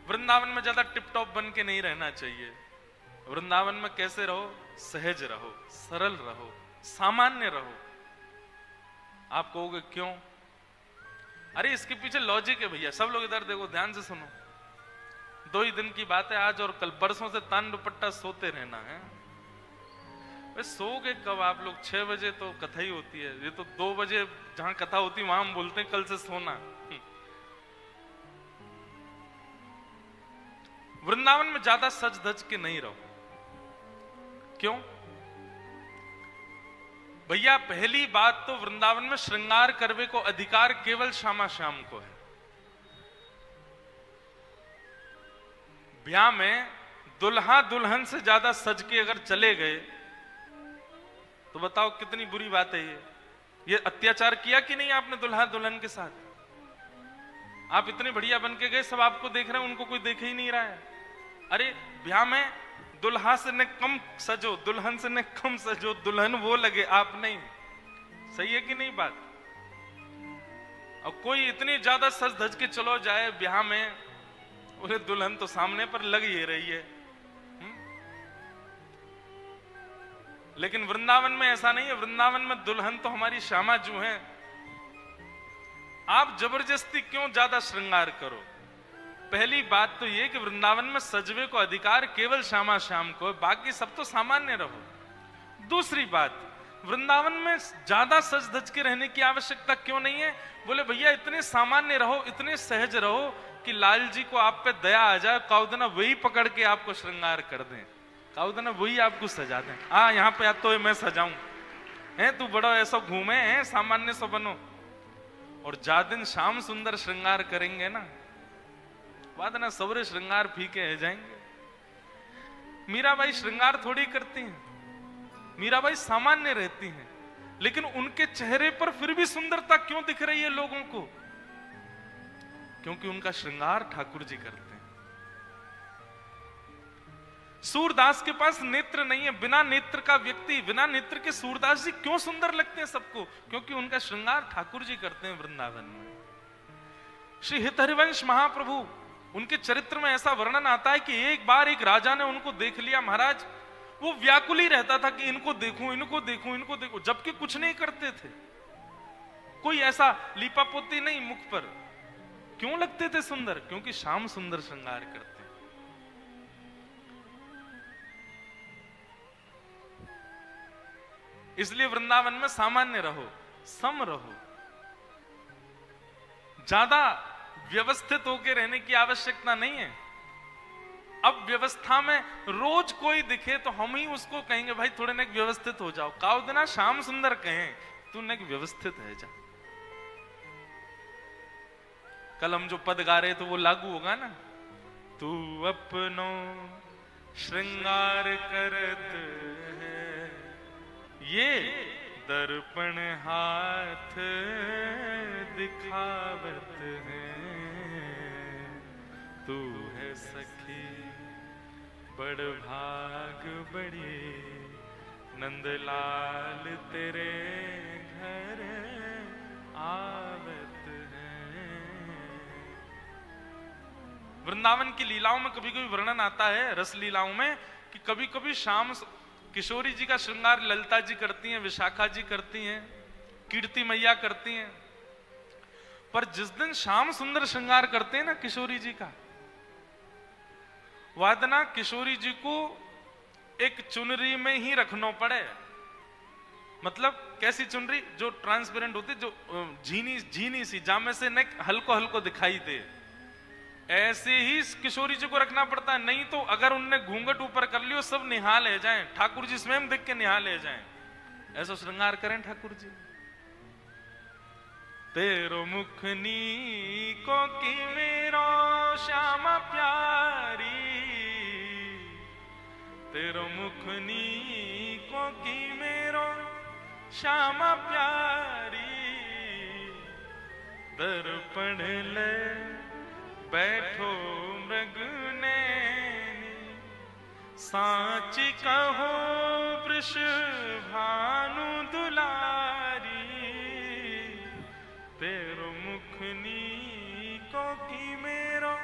वृंदावन में ज्यादा टिप टॉप बन के नहीं रहना चाहिए। वृंदावन में कैसे रहो? सहज रहो, सरल रहो, सामान्य रहो। आप कहोगे क्यों? अरे इसके पीछे लॉजिक है भैया। सब लोग इधर देखो, ध्यान से सुनो। 2 ही दिन की बात है आज, और कल परसों से तान दुपट्टा सोते रहना है। सोओगे कब आप लोग? 6 बजे तो कथा ही होती है। ये तो 2 बजे जहां कथा होती है वहां हम बोलते हैं कल से सोना। वृंदावन में ज्यादा सज धज के नहीं रहो। क्यों भैया? पहली बात तो वृंदावन में श्रृंगार करने को अधिकार केवल श्यामा श्याम को है। ब्याह में दुल्हा दुल्हन से ज्यादा सज के अगर चले गए तो बताओ कितनी बुरी बात है। ये अत्याचार किया कि नहीं आपने दुल्हा दुल्हन के साथ? आप इतने बढ़िया बन के गए, सब आपको देख रहे हैं, उनको कोई देख ही नहीं रहा है। अरे ब्याह में दुल्हा से न कम सजो, दुल्हन से न कम सजो, दुल्हन वो लगे आप नहीं। सही है कि नहीं बात? और कोई इतनी ज्यादा सज धज के चलो जाए ब्याह में, उन्हें दुल्हन तो सामने पर लग ही रही है। लेकिन वृंदावन में ऐसा नहीं है। वृंदावन में दुल्हन तो हमारी श्यामा जू है। आप जबरदस्ती क्यों ज्यादा श्रृंगार करो? पहली बात तो ये कि वृंदावन में सजवे को अधिकार केवल श्यामा श्याम को, बाकी सब तो सामान्य रहो। दूसरी बात, वृंदावन में ज्यादा सज धज के रहने की आवश्यकता क्यों नहीं है? बोले भैया इतने सामान्य रहो, इतने सहज रहो कि लाल जी को आप पे दया आ जाए, काउदना वही पकड़ के आपको श्रृंगार कर दें, काउदना वही आपको सजा दें। यहाँ पे तो मैं सजाऊं है, तू बड़ा ऐसा घूमे है, सामान्य सा बनो। और जा दिन शाम सुंदर श्रृंगार करेंगे ना, बाद ना सवरे श्रृंगार फीके रह जाएंगे। मीराबाई श्रृंगार थोड़ी करती हैं, मीराबाई सामान्य रहती हैं, लेकिन उनके चेहरे पर फिर भी सुंदरता क्यों दिख रही है लोगों को? क्योंकि उनका श्रृंगार ठाकुर जी करते हैं। सूरदास के पास नेत्र नहीं है, बिना नेत्र का व्यक्ति, बिना नेत्र के सूरदास जी क्यों सुंदर लगते हैं सबको? क्योंकि उनका श्रृंगार ठाकुर जी करते हैं वृंदावन में। श्री हितहरिवंश महाप्रभु, उनके चरित्र में ऐसा वर्णन आता है कि एक बार एक राजा ने उनको देख लिया महाराज, वो व्याकुल ही रहता था कि इनको देखूं, इनको देखूं, इनको देखूं, जबकि कुछ नहीं करते थे, कोई ऐसा लीपापोती नहीं मुख पर। क्यों लगते थे सुंदर? क्योंकि श्याम सुंदर श्रृंगार करते। इसलिए वृंदावन में सामान्य रहो, सम रहो, ज्यादा व्यवस्थित होकर रहने की आवश्यकता नहीं है। अब व्यवस्था में रोज कोई दिखे तो हम ही उसको कहेंगे भाई थोड़े नेक व्यवस्थित हो जाओ। काउ दिना श्याम सुंदर कहें तू नेक व्यवस्थित है जा। कल हम जो पद गा रहे तो वो लागू होगा ना। तू अपनो श्रृंगार करत है, ये दर्पण हाथ दिखावत है। तू है सखी बड़ भाग बड़ी, नंदलाल तेरे घर आवत है। वृंदावन की लीलाओं में कभी कभी वर्णन आता है, रस लीलाओं में, कि कभी कभी शाम किशोरी जी का श्रृंगार ललिता जी करती हैं, विशाखा जी करती हैं, कीर्ति मैया करती हैं। पर जिस दिन श्याम सुंदर श्रृंगार करते हैं ना किशोरी जी का, वादना किशोरी जी को एक चुनरी में ही रखना पड़े। मतलब कैसी चुनरी? जो ट्रांसपेरेंट होती, जो झीनी झीनी सी, जामे से नेक हल्को हल्को दिखाई दे, ऐसे ही किशोरी जी को रखना पड़ता है। नहीं तो अगर उनने घूंघट ऊपर कर लियो सब निहाल ले जाएं, ठाकुर जी स्वयं देख के निहाल ले जाएं। ऐसा श्रृंगार करें ठाकुर जी। तेरो मुखनी को की मेरो श्यामा प्यारी, तेरो मुखनी को की मेरो श्यामा प्यारी। दर्पण ले बैठो मृगनैनी, सांची कहो वृष भानु दुलारी। तेरो मुखनी को की मेरो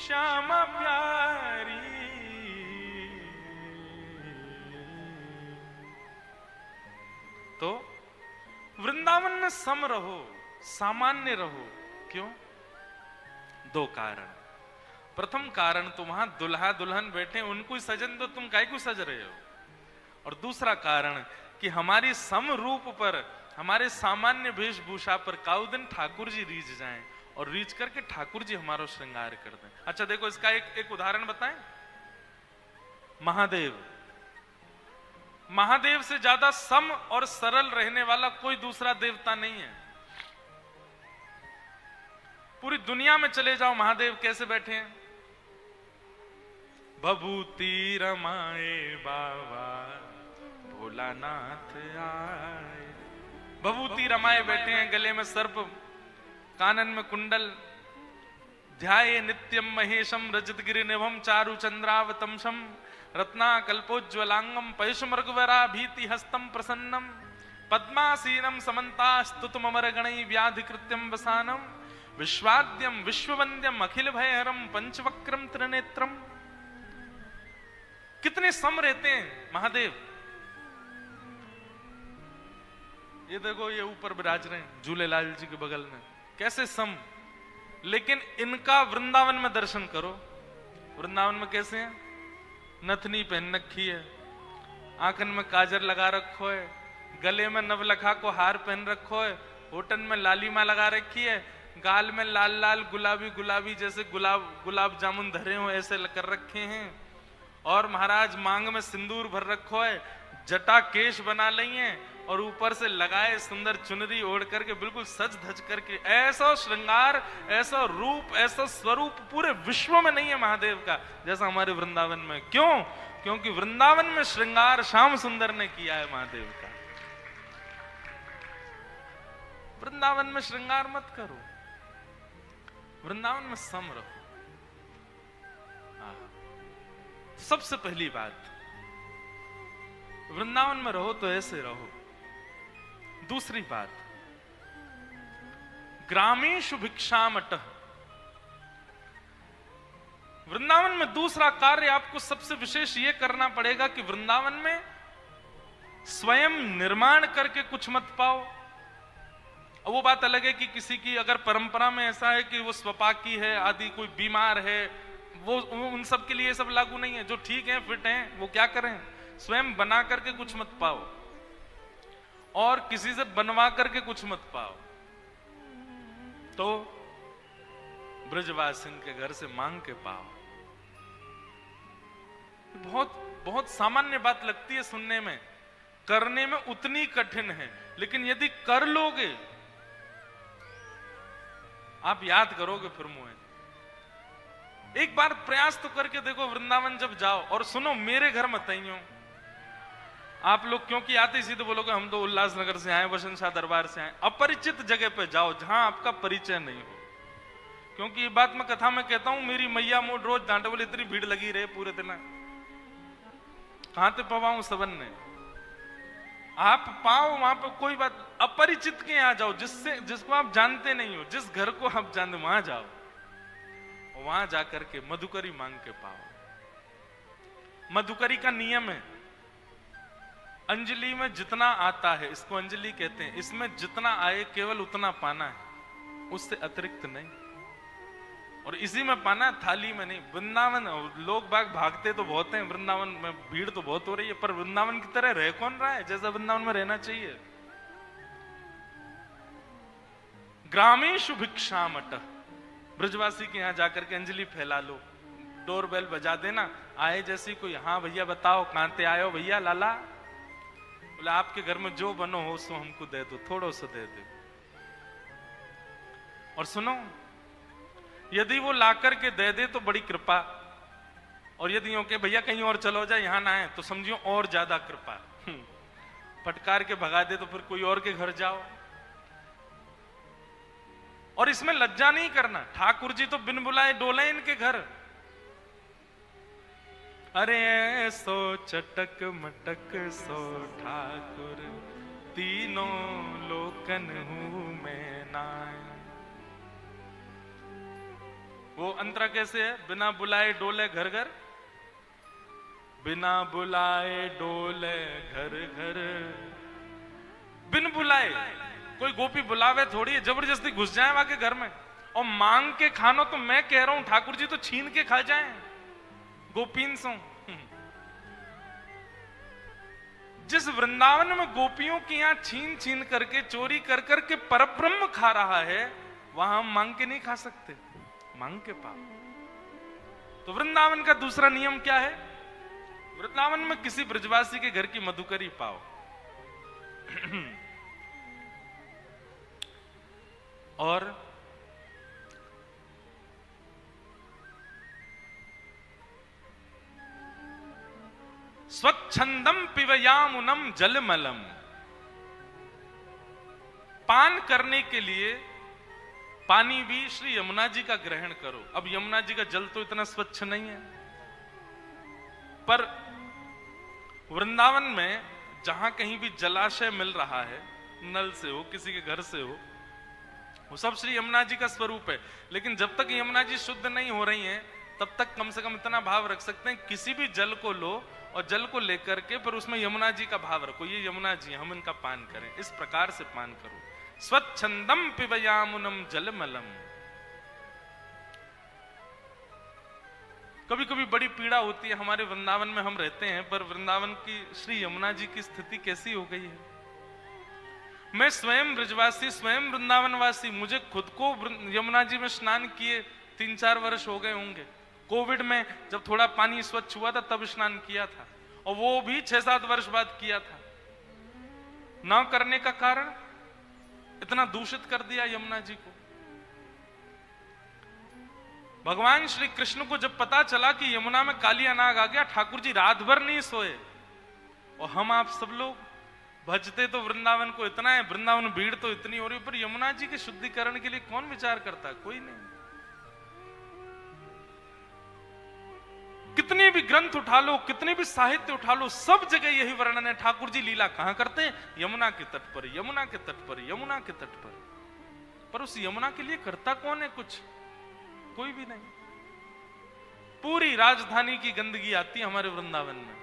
श्यामा प्यारी। तो वृंदावन में सम रहो, सामान्य रहो। क्यों? दो कारण। प्रथम कारण, तो वहां दुल्हा दुल्हन बैठे, उनको ही सजन दो, तुम काहे को सज रहे हो। और दूसरा कारण कि हमारी सम रूप पर, हमारे सामान्य वेशभूषा पर काउ दिन ठाकुर जी रीझ जाएं, और रीझ करके ठाकुर जी हमारा श्रृंगार कर दें। अच्छा देखो, इसका एक उदाहरण बताएं। महादेव, महादेव से ज्यादा सम और सरल रहने वाला कोई दूसरा देवता नहीं है। पूरी दुनिया में चले जाओ, महादेव कैसे बैठे हैं? भभूति रमाए बाबा भोलानाथ आए। भभूति रमाए बैठे हैं, गले में सर्प, कानन में कुंडल, ध्याये नित्यम महेशम रजतगिरि निभम चारु चंद्रावतंशम रत्ना कल्पोज्वलांगम पयुषमृगवरा भीति हस्तम प्रसन्नम पद्मासीनम समन्ता स्तुतमर गणै व्याधि कृत्यम वसानम विश्वाद्यम विश्ववंद्यम अखिल भयहरम पंचवक्रम त्रिनेत्रम। कितने सम रहते हैं महादेव। ये देखो, ये ऊपर विराज रहे हैं झूलेलाल जी के बगल में, कैसे सम। लेकिन इनका वृंदावन में दर्शन करो। वृंदावन में कैसे हैं? नथनी पहन रखी है, आंखन में काजर लगा रखो है, गले में नवलखा को हार पहन रखो है, होठन में लालिमा लगा रखी है, गाल में लाल लाल गुलाबी गुलाबी जैसे गुलाब जामुन धरे हो ऐसे कर रखे हैं, और महाराज मांग में सिंदूर भर रखो है, जटा केश बना ली है, और ऊपर से लगाए सुंदर चुनरी ओढ़ करके बिल्कुल सज धज करके। ऐसा श्रृंगार, ऐसा रूप, ऐसा स्वरूप पूरे विश्व में नहीं है महादेव का जैसा हमारे वृंदावन में। क्यों? क्योंकि वृंदावन में श्रृंगार श्याम सुंदर ने किया है महादेव का। वृंदावन में श्रृंगार मत करो, वृंदावन में सम रहो। सबसे पहली बात, वृंदावन में रहो तो ऐसे रहो। दूसरी बात, ग्रामेषु भिक्षामट। वृंदावन में दूसरा कार्य आपको सबसे विशेष यह करना पड़ेगा कि वृंदावन में स्वयं निर्माण करके कुछ मत पाओ, अब वो बात अलग है कि किसी की अगर परंपरा में ऐसा है कि वो स्वपाकी है आदि, कोई बीमार है, वो उन सब के लिए ये सब लागू नहीं है। जो ठीक है, फिट हैं, वो क्या करें, स्वयं बना करके कुछ मत पाओ और किसी से बनवा करके कुछ मत पाओ, तो ब्रजवासिन के घर से मांग के पाओ। बहुत बहुत सामान्य बात लगती है सुनने में, करने में उतनी कठिन है, लेकिन यदि कर लोगे आप याद करोगे फिर मुझे। एक बार प्रयास तो करके देखो, वृंदावन जब जाओ, और सुनो मेरे घर मत आइयो आप लोग, क्योंकि आते ही सीधे बोलोगे हम तो उल्लासनगर से आए, वसंत शाह दरबार से आए। अपरिचित जगह पे जाओ जहां आपका परिचय नहीं हो, क्योंकि ये बात मैं कथा में कहता हूं, मेरी मैया मोड़ रोज डांटे बोले इतनी भीड़ लगी रहे पूरे दिन, कहां ते पवाऊं सबन ने। आप पाओ वहां पे कोई बात, अपरिचित के यहां जाओ, जिसको आप जानते नहीं हो, जिस घर को आप जानते वहां जाओ, वहां जाकर के मधुकरी मांग के पाओ। मधुकरी का नियम है, अंजलि में जितना आता है, इसको अंजलि कहते हैं, इसमें जितना आए केवल उतना पाना है, उससे अतिरिक्त नहीं। और इसी में पाना है, थाली में नहीं। वृंदावन लोग बाग भागते तो बहुत हैं, वृंदावन में भीड़ तो बहुत हो रही है, पर वृंदावन की तरह रह कौन रहा है जैसा वृंदावन में रहना चाहिए। ग्रामेषु भिक्षामट, ब्रजवासी के यहां जाकर के अंजलि फैला लो, डोरबेल बजा देना, आए जैसी कोई, हाँ भैया बताओ कहां से आए हो भैया लाला, बोले आपके घर में जो बनो हो सो हमको दे दो, थोड़ो सो दे दो। और सुनो, यदि वो लाकर के दे दे तो बड़ी कृपा, और यदि हो के भैया कहीं और चलो जाए यहां ना आए तो समझियो और ज्यादा कृपा। फटकार के भगा दे तो फिर कोई और के घर जाओ। और इसमें लज्जा नहीं करना, ठाकुर जी तो बिन बुलाए डोले इनके घर। अरे सो चटक मटक सो ठाकुर, तीनों लोकन हूं मैं नाय। वो अंतरा कैसे है, बिना बुलाए डोले घर घर, बिना बुलाए डोले घर घर। बिन बुलाए, कोई गोपी बुलावे थोड़ी है, जबरदस्ती घुस जाए वहां के घर में। और मांग के खानो तो मैं कह रहा हूं ठाकुर जी तो छीन के खा जाए गोपीन सो। जिस वृंदावन में गोपियों की यहां छीन छीन करके चोरी कर करके परब्रह्म खा रहा है, वहां हम मांग के नहीं खा सकते, मांग के पाओ। तो वृंदावन का दूसरा नियम क्या है, वृंदावन में किसी ब्रजवासी के घर की मधुकरी पाओ। और स्वच्छंदम पिबयामुनम जलमलम, पान करने के लिए पानी भी श्री यमुना जी का ग्रहण करो। अब यमुना जी का जल तो इतना स्वच्छ नहीं है, पर वृंदावन में जहां कहीं भी जलाशय मिल रहा है, नल से हो किसी के घर से हो, वो सब श्री यमुना जी का स्वरूप है। लेकिन जब तक यमुना जी शुद्ध नहीं हो रही हैं, तब तक कम से कम इतना भाव रख सकते हैं, किसी भी जल को लो और जल को लेकर के फिर उसमें यमुना जी का भाव रखो, ये यमुना जी हम इनका पान करें, इस प्रकार से पान करो। स्वच्छंदम पिबयामुनम जलमलम। कभी कभी बड़ी पीड़ा होती है, हमारे वृंदावन में हम रहते हैं, पर वृंदावन की श्री यमुना जी की स्थिति कैसी हो गई है। मैं स्वयं ब्रजवासी, स्वयं वृंदावनवासी, मुझे खुद को यमुना जी में स्नान किए 3-4 वर्ष हो गए होंगे। कोविड में जब थोड़ा पानी स्वच्छ हुआ था तब स्नान किया था, और वो भी 6-7 वर्ष बाद किया था। ना करने का कारण, इतना दूषित कर दिया यमुना जी को। भगवान श्री कृष्ण को जब पता चला कि यमुना में कालिया नाग आ गया, ठाकुर जी रात भर नहीं सोए। और हम आप सब लोग भजते तो वृंदावन को इतना है, वृंदावन भीड़ तो इतनी हो रही है, पर यमुना जी के शुद्धिकरण के लिए कौन विचार करता है, कोई नहीं। कितने भी ग्रंथ उठा लो, कितने भी साहित्य उठा लो, सब जगह यही वर्णन है, ठाकुर जी लीला कहां करते हैं, यमुना के तट पर, यमुना के तट पर, यमुना के तट पर। पर उस यमुना के लिए करता कौन है कुछ, कोई भी नहीं। पूरी राजधानी की गंदगी आती है हमारे वृंदावन में,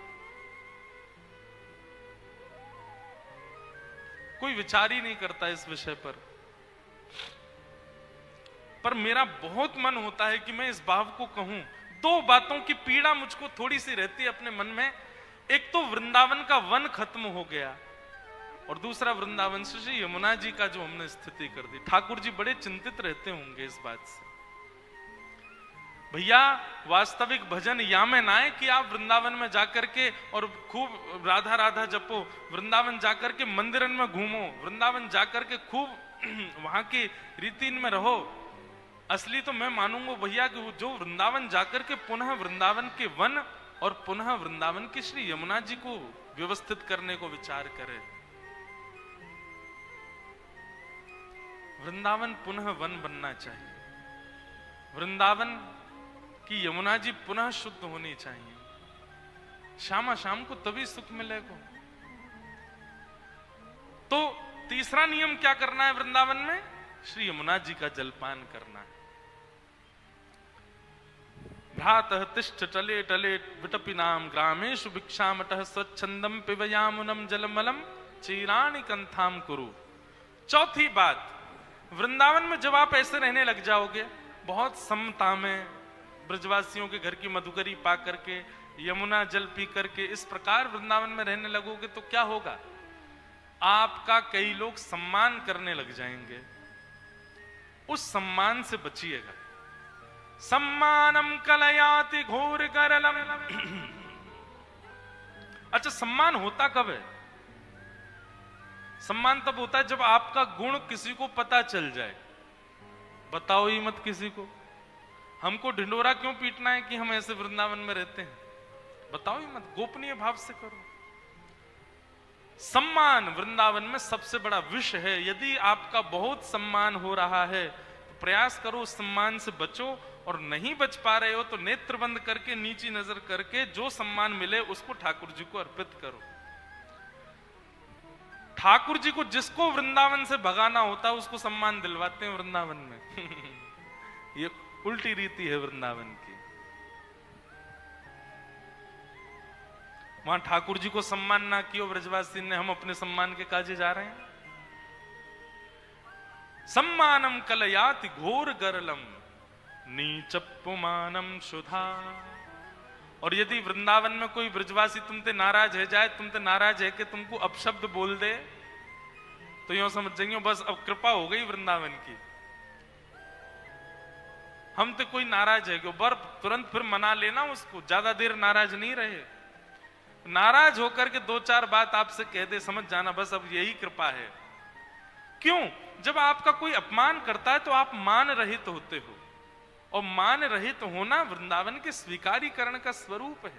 कोई विचार ही नहीं करता इस विषय पर। पर मेरा बहुत मन होता है कि मैं इस भाव को कहूं। दो बातों की पीड़ा मुझको थोड़ी सी रहती है अपने मन में। एक तो वृंदावन का वन खत्म हो गया, और दूसरा वृंदावन से श्री यमुना जी का जो हमने स्थिति कर दी। ठाकुर जी बड़े चिंतित रहते होंगे इस बात से। भैया वास्तविक भजन या में ना है कि आप वृंदावन में जाकर के और खूब राधा राधा जपो, वृंदावन जाकर के मंदिरन में घूमो, वृंदावन जाकर के खूब वहां की रीति में रहो। असली तो मैं मानूंगा भैया कि जो वृंदावन जाकर के पुनः वृंदावन के वन और पुनः वृंदावन की श्री यमुना जी को व्यवस्थित करने को विचार करे। वृंदावन पुनः वन बनना चाहिए। वृंदावन की यमुना जी पुनः शुद्ध होनी चाहिए। शामा शाम को तभी सुख मिलेगा। तो तीसरा नियम क्या करना है वृंदावन में? श्री यमुना जी का जलपान करना है। भ्रातः तिष्ठ टले टले विटपिनाम ग्रामेषु भिक्षामटः स्वच्छंदम पिबयामुनम जलमलम चीराणि कंथाम कुरु। चौथी बात, वृंदावन में जब आप ऐसे रहने लग जाओगे, बहुत समता में ब्रजवासियों के घर की मधुकरी पा करके, यमुना जल पी करके इस प्रकार वृंदावन में रहने लगोगे तो क्या होगा? आपका कई लोग सम्मान करने लग जाएंगे। उस सम्मान से बचिएगा। सम्मानम कलयाति घोर करलम। अच्छा, सम्मान होता कब है? सम्मान तब होता है जब आपका गुण किसी को पता चल जाए। बताओ ही मत किसी को। हमको ढिंडोरा क्यों पीटना है कि हम ऐसे वृंदावन में रहते हैं? बताओ ही मत, गोपनीय भाव से करो। सम्मान वृंदावन में सबसे बड़ा विष है। यदि आपका बहुत सम्मान हो रहा है तो प्रयास करो उस सम्मान से बचो, और नहीं बच पा रहे हो तो नेत्र बंद करके, नीची नजर करके जो सम्मान मिले उसको ठाकुर जी को अर्पित करो। ठाकुर जी को जिसको वृंदावन से भगाना होता है उसको सम्मान दिलवाते हैं वृंदावन में। ये उल्टी रीति है वृंदावन की। वहां ठाकुर जी को सम्मान ना किया ब्रजवासी ने, हम अपने सम्मान के काजे जा रहे हैं। सम्मानम कलयाति घोर गरलम नीचपुमानम शुधा। और यदि वृंदावन में कोई ब्रजवासी तुमसे नाराज है जाए, तुमसे नाराज है कि तुमको अपशब्द बोल दे, तो यूं समझ जाएंगे बस अब कृपा हो गई वृंदावन की, हम तो कोई नाराज है क्यों, बर तुरंत फिर मना लेना उसको, ज्यादा देर नाराज नहीं रहे। नाराज होकर के दो चार बात आपसे कह दे, समझ जाना बस अब यही कृपा है। क्यों? जब आपका कोई अपमान करता है तो आप मान रहित होते हो, और मान रहित होना वृंदावन के स्वीकारीकरण का स्वरूप है।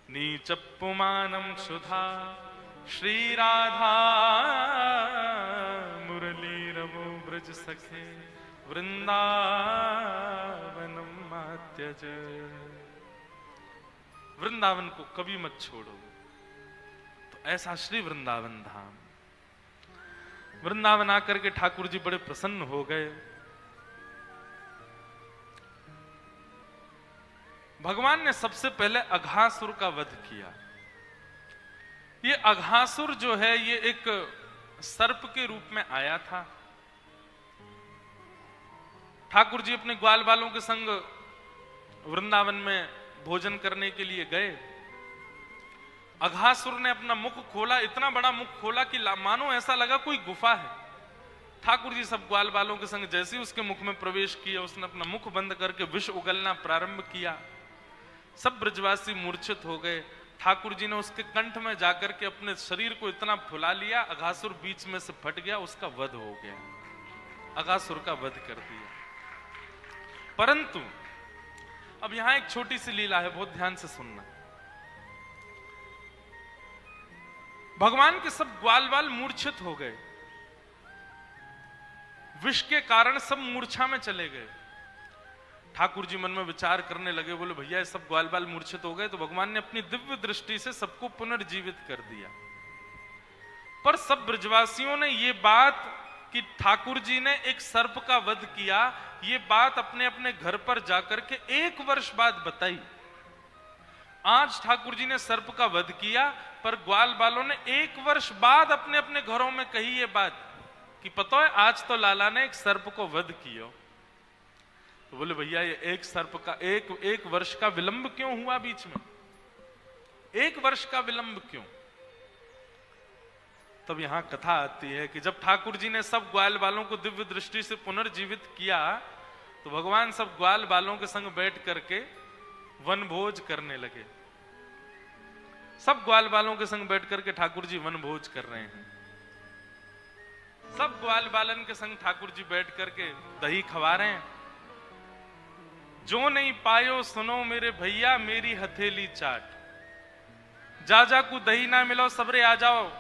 नीचपुमानम सुधा श्री राधा मुरली रवो ब्रज सखे वृंदावनम मात्यज। वृंदावन को कभी मत छोड़ो। तो ऐसा श्री वृंदावन धाम। वृंदावन आकर के ठाकुर जी बड़े प्रसन्न हो गए। भगवान ने सबसे पहले अघासुर का वध किया। ये अघासुर जो है ये एक सर्प के रूप में आया था। ठाकुर जी अपने ग्वाल बालों के संग वृंदावन में भोजन करने के लिए गए। अघासुर ने अपना मुख खोला, इतना बड़ा मुख खोला कि मानो ऐसा लगा कोई गुफा है। ठाकुर जी सब ग्वाल बालों के संग जैसे ही उसके मुख में प्रवेश किया, उसने अपना मुख बंद करके विष उगलना प्रारंभ किया। सब ब्रजवासी मूर्छित हो गए। ठाकुर जी ने उसके कंठ में जाकर के अपने शरीर को इतना फुला लिया, अघासुर बीच में से फट गया, उसका वध हो गया। अघासुर का वध कर दिया। परंतु अब यहां एक छोटी सी लीला है, बहुत ध्यान से सुनना। भगवान के सब ग्वाल बाल मूर्छित हो गए, विष के कारण सब मूर्छा में चले गए। ठाकुर जी मन में विचार करने लगे, बोले भैया ये सब ग्वाल बाल मूर्छित हो गए, तो भगवान ने अपनी दिव्य दृष्टि से सबको पुनर्जीवित कर दिया। पर सब ब्रजवासियों ने ये बात कि ठाकुर जी ने एक सर्प का वध किया, ये बात अपने अपने घर पर जाकर के 1 वर्ष बाद बताई। आज ठाकुर जी ने सर्प का वध किया, पर ग्वाल बालों ने 1 वर्ष बाद अपने अपने घरों में कही ये बात कि पता है आज तो लाला ने एक सर्प को वध किया। तो बोले भैया ये एक सर्प का एक वर्ष का विलंब क्यों हुआ बीच में, एक वर्ष का विलंब क्यों? तब यहां कथा आती है कि जब ठाकुर जी ने सब ग्वाल बालों को दिव्य दृष्टि से पुनर्जीवित किया तो भगवान सब ग्वाल बालों के संग बैठ करके वनभोज करने लगे। सब ग्वाल बालों के संग बैठ करके ठाकुर जी वनभोज कर रहे हैं। सब ग्वाल बालन के संग ठाकुर जी बैठ करके दही खवा रहे हैं। जो नहीं पायो सुनो मेरे भैया मेरी हथेली चाट, जा जा को दही ना मिलो सबरे आ जाओ,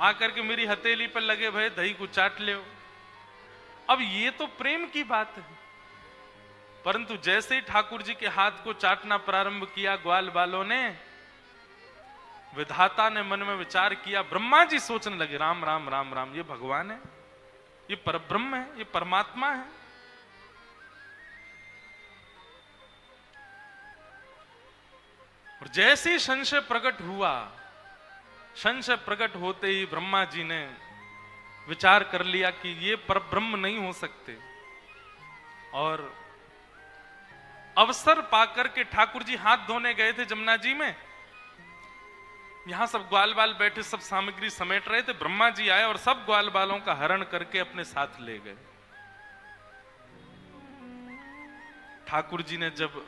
आकर के मेरी हथेली पर लगे भय दही को चाट ले। अब ये तो प्रेम की बात है, परंतु जैसे ही ठाकुर जी के हाथ को चाटना प्रारंभ किया ग्वाल बालों ने, विधाता ने मन में विचार किया, ब्रह्मा जी सोचने लगे राम राम राम राम, ये भगवान है, ये परब्रह्म है, ये परमात्मा है। और जैसे ही संशय प्रकट हुआ, संशय प्रकट होते ही ब्रह्मा जी ने विचार कर लिया कि ये परब्रह्म नहीं हो सकते। और अवसर पाकर के ठाकुर जी हाथ धोने गए थे जमुना जी में। यहां सब ग्वाल बाल बैठे सब सामग्री समेट रहे थे। ब्रह्मा जी आए और सब ग्वाल बालों का हरण करके अपने साथ ले गए। ठाकुर जी ने जब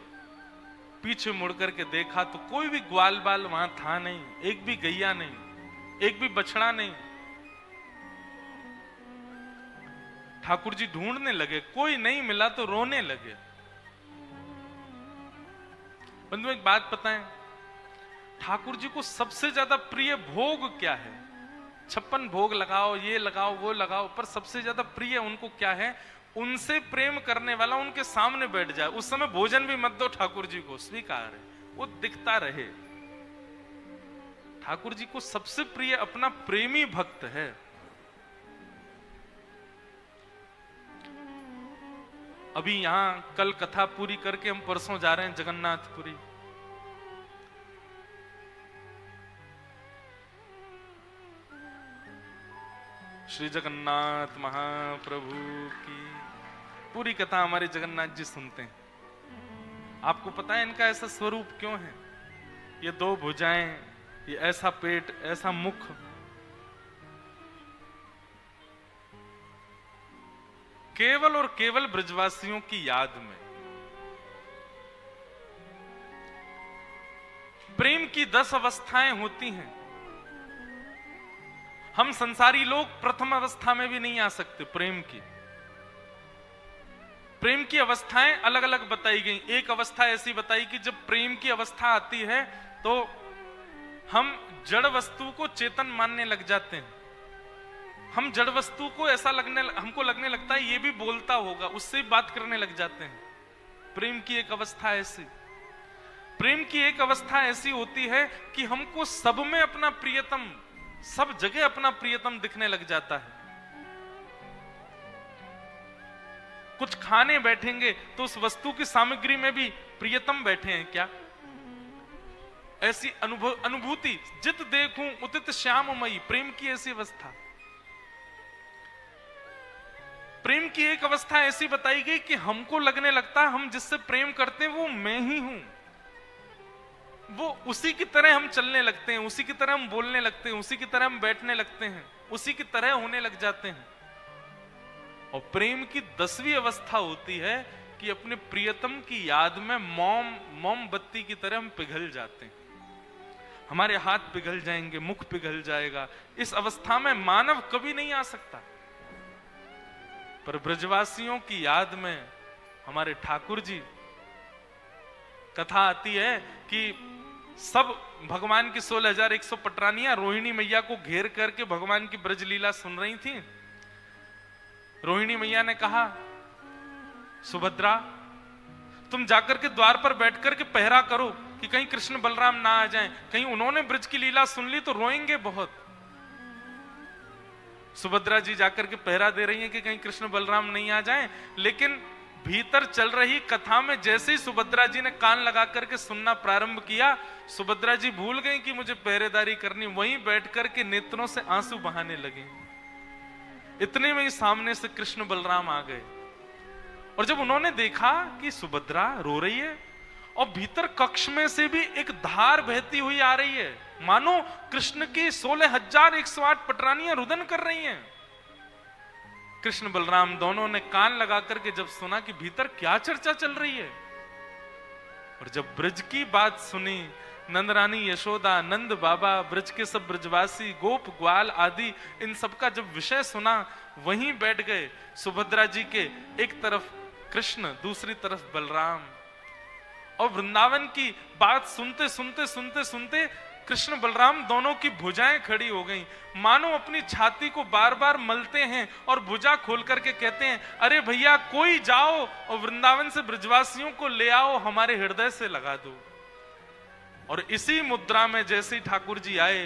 पीछे मुड़ करके देखा तो कोई भी ग्वाल बाल वहां था नहीं, एक भी गैया नहीं, एक भी बछड़ा नहीं। ठाकुर जी ढूंढने लगे, कोई नहीं मिला तो रोने लगे। बंधु एक बात बताएं, ठाकुर जी को सबसे ज्यादा प्रिय भोग क्या है? 56 भोग लगाओ, ये लगाओ, वो लगाओ, पर सबसे ज्यादा प्रिय उनको क्या है? उनसे प्रेम करने वाला उनके सामने बैठ जाए। उस समय भोजन भी मत दो ठाकुर जी को, स्वीकार है, वो दिखता रहे। ठाकुर जी को सबसे प्रिय अपना प्रेमी भक्त है। अभी यहां कल कथा पूरी करके हम परसों जा रहे हैं जगन्नाथपुरी। श्री जगन्नाथ महाप्रभु की पूरी कथा हमारे जगन्नाथ जी सुनते हैं। आपको पता है इनका ऐसा स्वरूप क्यों है? ये 2 भुजाएं, ये ऐसा पेट, ऐसा मुख, केवल और केवल ब्रजवासियों की याद में। प्रेम की 10 अवस्थाएं होती हैं। हम संसारी लोग प्रथम अवस्था में भी नहीं आ सकते। प्रेम की अवस्थाएं अलग अलग बताई गई। एक अवस्था ऐसी बताई कि जब प्रेम की अवस्था आती है तो हम जड़ वस्तु को चेतन मानने लग जाते हैं। हम जड़ वस्तु को ऐसा हमको लगने लगता है ये भी बोलता होगा, उससे बात करने लग जाते हैं। प्रेम की एक अवस्था ऐसी। प्रेम की एक अवस्था ऐसी होती है कि हमको सब में अपना प्रियतम, सब जगह अपना प्रियतम दिखने लग जाता है। कुछ खाने बैठेंगे तो उस वस्तु की सामग्री में भी प्रियतम बैठे हैं क्या? ऐसी अनुभूति, जित देखूं उदित श्याममयी, प्रेम की ऐसी अवस्था। प्रेम की एक अवस्था ऐसी बताई गई कि हमको लगने लगता है हम जिससे प्रेम करते हैं वो मैं ही हूं। वो उसी की तरह हम चलने लगते हैं, उसी की तरह हम बोलने लगते हैं, उसी की तरह हम बैठने लगते हैं, उसी की तरह होने लग जाते हैं। और प्रेम की 10वीं अवस्था होती है कि अपने प्रियतम की याद में मोमबत्ती की तरह हम पिघल जाते हैं। हमारे हाथ पिघल जाएंगे, मुख पिघल जाएगा। इस अवस्था में मानव कभी नहीं आ सकता। पर ब्रजवासियों की याद में हमारे ठाकुर जी, कथा आती है कि सब भगवान की 16,100 पटरानियां रोहिणी मैया को घेर करके भगवान की ब्रज लीला सुन रही थी। रोहिणी मैया ने कहा, सुभद्रा तुम जाकर के द्वार पर बैठ करके पहरा करो कि कहीं कृष्ण बलराम ना आ जाएं, कहीं उन्होंने ब्रज की लीला सुन ली तो रोएंगे बहुत। सुभद्रा जी जाकर के पहरा दे रही हैं कि कहीं कृष्ण बलराम नहीं आ जाएं, लेकिन भीतर चल रही कथा में जैसे ही सुभद्रा जी ने कान लगा करके सुनना प्रारंभ किया, सुभद्रा जी भूल गई कि मुझे पहरेदारी करनी, वहीं बैठ करके नेत्रों से आंसू बहाने लगे। इतने में ही सामने से कृष्ण बलराम आ गए, और जब उन्होंने देखा कि सुभद्रा रो रही है और भीतर कक्ष में से भी एक धार बहती हुई आ रही है, मानो कृष्ण की 16,108 पटरानियां रुदन कर रही हैं। कृष्ण बलराम दोनों ने कान लगा करके जब सुना कि भीतर क्या चर्चा चल रही है, और जब ब्रज की बात सुनी, नंद रानी यशोदा, नंद बाबा, ब्रज के सब ब्रजवासी, गोप ग्वाल आदि, इन सबका जब विषय सुना, वहीं बैठ गए। सुभद्रा जी के एक तरफ कृष्ण, दूसरी तरफ बलराम, और वृंदावन की बात सुनते सुनते सुनते सुनते कृष्ण बलराम दोनों की भुजाएं खड़ी हो गईं, मानो अपनी छाती को बार बार मलते हैं और भुजा खोल करके कहते हैं, अरे भैया कोई जाओ और वृंदावन से ब्रजवासियों को ले आओ, हमारे हृदय से लगा दो। और इसी मुद्रा में जैसे ही ठाकुर जी आए,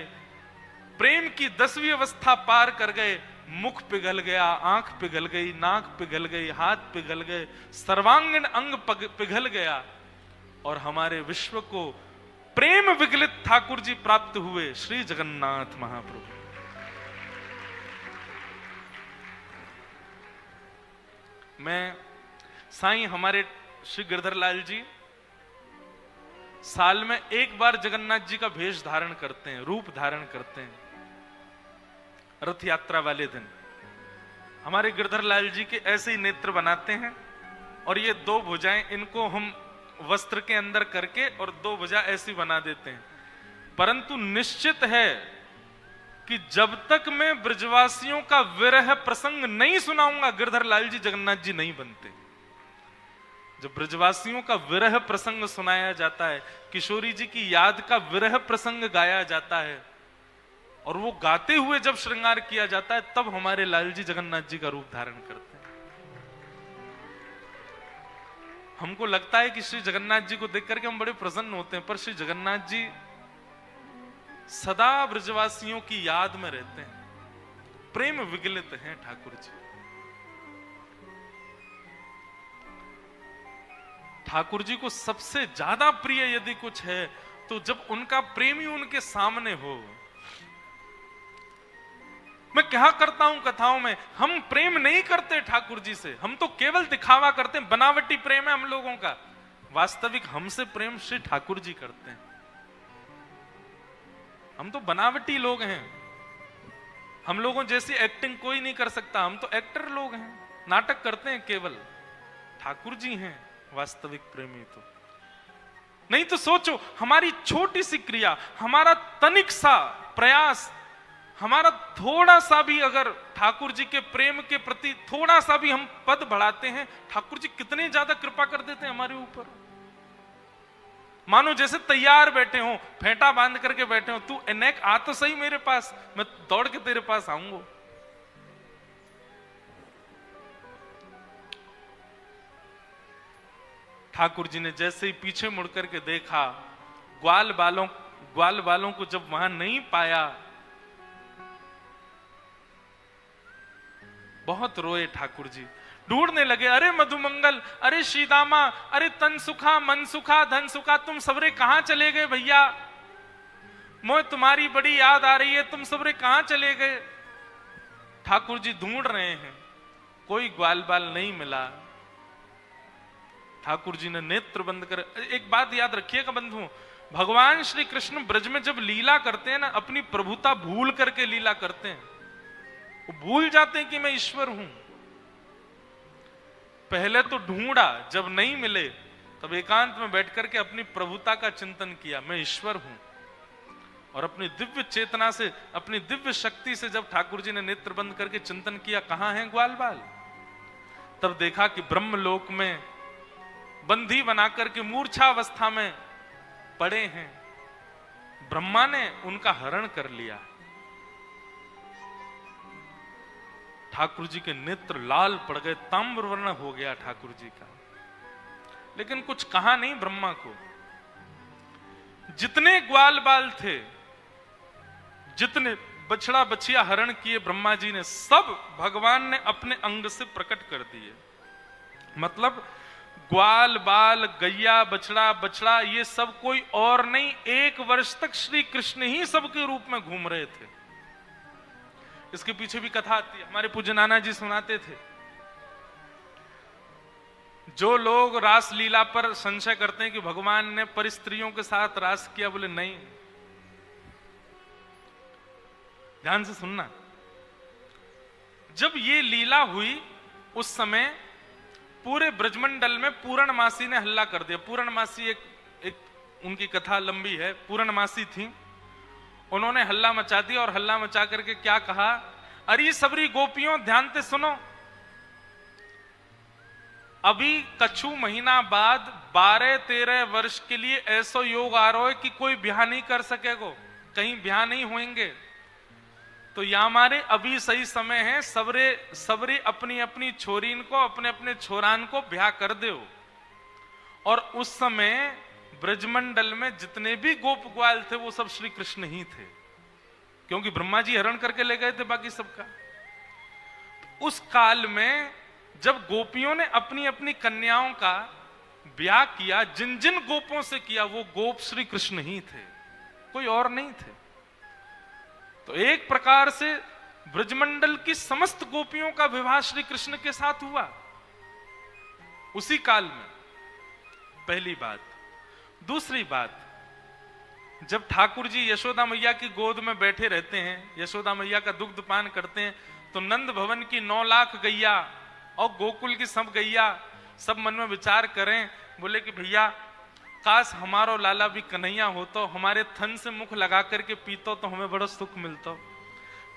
प्रेम की 10वीं अवस्था पार कर गए, मुख पिघल गया, आंख पिघल गई, नाक पिघल गई, हाथ पिघल गए, सर्वांगीण अंग पिघल गया, और हमारे विश्व को प्रेम विगलित ठाकुर जी प्राप्त हुए, श्री जगन्नाथ महाप्रभु। मैं साईं हमारे श्री गिरधर लाल जी साल में एक बार जगन्नाथ जी का वेश धारण करते हैं, रूप धारण करते हैं, रथ यात्रा वाले दिन। हमारे गिरधर लाल जी के ऐसे ही नेत्र बनाते हैं, और ये 2 भुजाएं इनको हम वस्त्र के अंदर करके और 2 भुजा ऐसी बना देते हैं। परंतु निश्चित है कि जब तक मैं ब्रजवासियों का विरह प्रसंग नहीं सुनाऊंगा, गिरधर लाल जी जगन्नाथ जी नहीं बनते। जब ब्रजवासियों का विरह प्रसंग सुनाया जाता है, किशोरी जी की याद का विरह प्रसंग गाया जाता है, और वो गाते हुए जब श्रृंगार किया जाता है, तब हमारे लाल जी जगन्नाथ जी का रूप धारण करते हैं। हमको लगता है कि श्री जगन्नाथ जी को देख करके हम बड़े प्रसन्न होते हैं, पर श्री जगन्नाथ जी सदा ब्रजवासियों की याद में रहते हैं, प्रेम विगलित हैं ठाकुर जी। ठाकुर जी को सबसे ज्यादा प्रिय यदि कुछ है, तो जब उनका प्रेमी उनके सामने हो। मैं क्या करता हूं कथाओं में, हम प्रेम नहीं करते ठाकुर जी से, हम तो केवल दिखावा करते हैं, बनावटी प्रेम है हम लोगों का। वास्तविक हमसे प्रेम श्री ठाकुर जी करते हैं। हम तो बनावटी लोग हैं, हम लोगों जैसी एक्टिंग कोई नहीं कर सकता, हम तो एक्टर लोग हैं, नाटक करते हैं केवल। ठाकुर जी हैं वास्तविक प्रेमी। तो नहीं तो सोचो, हमारी छोटी सी क्रिया, हमारा तनिक सा प्रयास, हमारा थोड़ा सा भी अगर ठाकुर जी के प्रेम के प्रति थोड़ा सा भी हम पद बढ़ाते हैं, ठाकुर जी कितने ज्यादा कृपा कर देते हैं हमारे ऊपर। मानो जैसे तैयार बैठे हो, फेंटा बांध करके बैठे हो, तू अनेक आ तो सही मेरे पास, मैं दौड़ के तेरे पास आऊंगा। ठाकुर जी ने जैसे ही पीछे मुड़ करके देखा, ग्वाल बालों को जब वहां नहीं पाया, बहुत रोए ठाकुर जी, ढूंढने लगे, अरे मधुमंगल, अरे श्रीदामा, अरे तन सुखा, मन सुखा, धन सुखा, तुम सबरे कहां चले गए भैया? मोए तुम्हारी बड़ी याद आ रही है, तुम सबरे कहां चले गए? ठाकुर जी ढूंढ रहे हैं, कोई ग्वाल बाल नहीं मिला। ठाकुर जी ने नेत्र बंद कर, एक बात याद रखिएगा बंधुओं, भगवान श्री कृष्ण ब्रज में जब लीला करते हैं ना, अपनी प्रभुता भूल करके लीला करते हैं। वो भूल जाते हैं कि मैं ईश्वर हूं। पहले तो ढूंढा, जब नहीं मिले तब एकांत में बैठ करके अपनी प्रभुता का चिंतन किया, मैं ईश्वर हूं। और अपनी दिव्य चेतना से, अपनी दिव्य शक्ति से जब ठाकुर जी ने नेत्र बंद करके चिंतन किया, कहां है ग्वाल बाल, तब देखा कि ब्रह्मलोक में बंधी बनाकर के मूर्छा अवस्था में पड़े हैं। ब्रह्मा ने उनका हरण कर लिया। ठाकुर जी के नेत्र लाल पड़ गए, ताम्रवर्ण हो गया ठाकुर जी का। लेकिन कुछ कहा नहीं ब्रह्मा को। जितने ग्वाल बाल थे, जितने बछड़ा बछिया हरण किए ब्रह्मा जी ने, सब भगवान ने अपने अंग से प्रकट कर दिए। मतलब ग्वाल बाल, गैया, बछड़ा ये सब कोई और नहीं, 1 वर्ष तक श्री कृष्ण ही सबके रूप में घूम रहे थे। इसके पीछे भी कथा आती है, हमारे पूज्य नाना जी सुनाते थे। जो लोग रास लीला पर संशय करते हैं कि भगवान ने पर स्त्रियों के साथ रास किया, बोले नहीं, ध्यान से सुनना। जब ये लीला हुई उस समय पूरे ब्रजमंडल में पूर्णमासी ने हल्ला कर दिया। पूर्णमासी एक उनकी कथा लंबी है। पूर्णमासी थी, उन्होंने हल्ला मचा दिया और हल्ला मचा करके क्या कहा, अरे सबरी गोपियों ध्यान से सुनो, अभी कछु महीना बाद 12-13 वर्ष के लिए ऐसा योग आ रहा है कि कोई ब्याह नहीं कर सकेगा, कहीं ब्याह नहीं होंगे। तो या हमारे अभी सही समय है, सबरे अपनी अपनी छोरीन को, अपने अपने छोरान को ब्याह कर दो। और उस समय ब्रजमंडल में जितने भी गोप ग्वाल थे वो सब श्री कृष्ण ही थे, क्योंकि ब्रह्मा जी हरण करके ले गए थे बाकी सबका। उस काल में जब गोपियों ने अपनी अपनी कन्याओं का ब्याह किया, जिन जिन गोपों से किया वो गोप श्री कृष्ण ही थे, कोई और नहीं थे। तो एक प्रकार से ब्रजमंडल की समस्त गोपियों का विवाह श्री कृष्ण के साथ हुआ उसी काल में। पहली बात। दूसरी बात, जब ठाकुर जी यशोदा मैया की गोद में बैठे रहते हैं, यशोदा मैया का दुग्ध पान करते हैं, तो नंद भवन की 9 लाख गैया और गोकुल की सब गैया सब मन में विचार करें, बोले कि भैया काश हमारो लाला भी कन्हैया हो तो हमारे थन से मुख लगा करके पीतो तो हमें बड़ा सुख मिलता।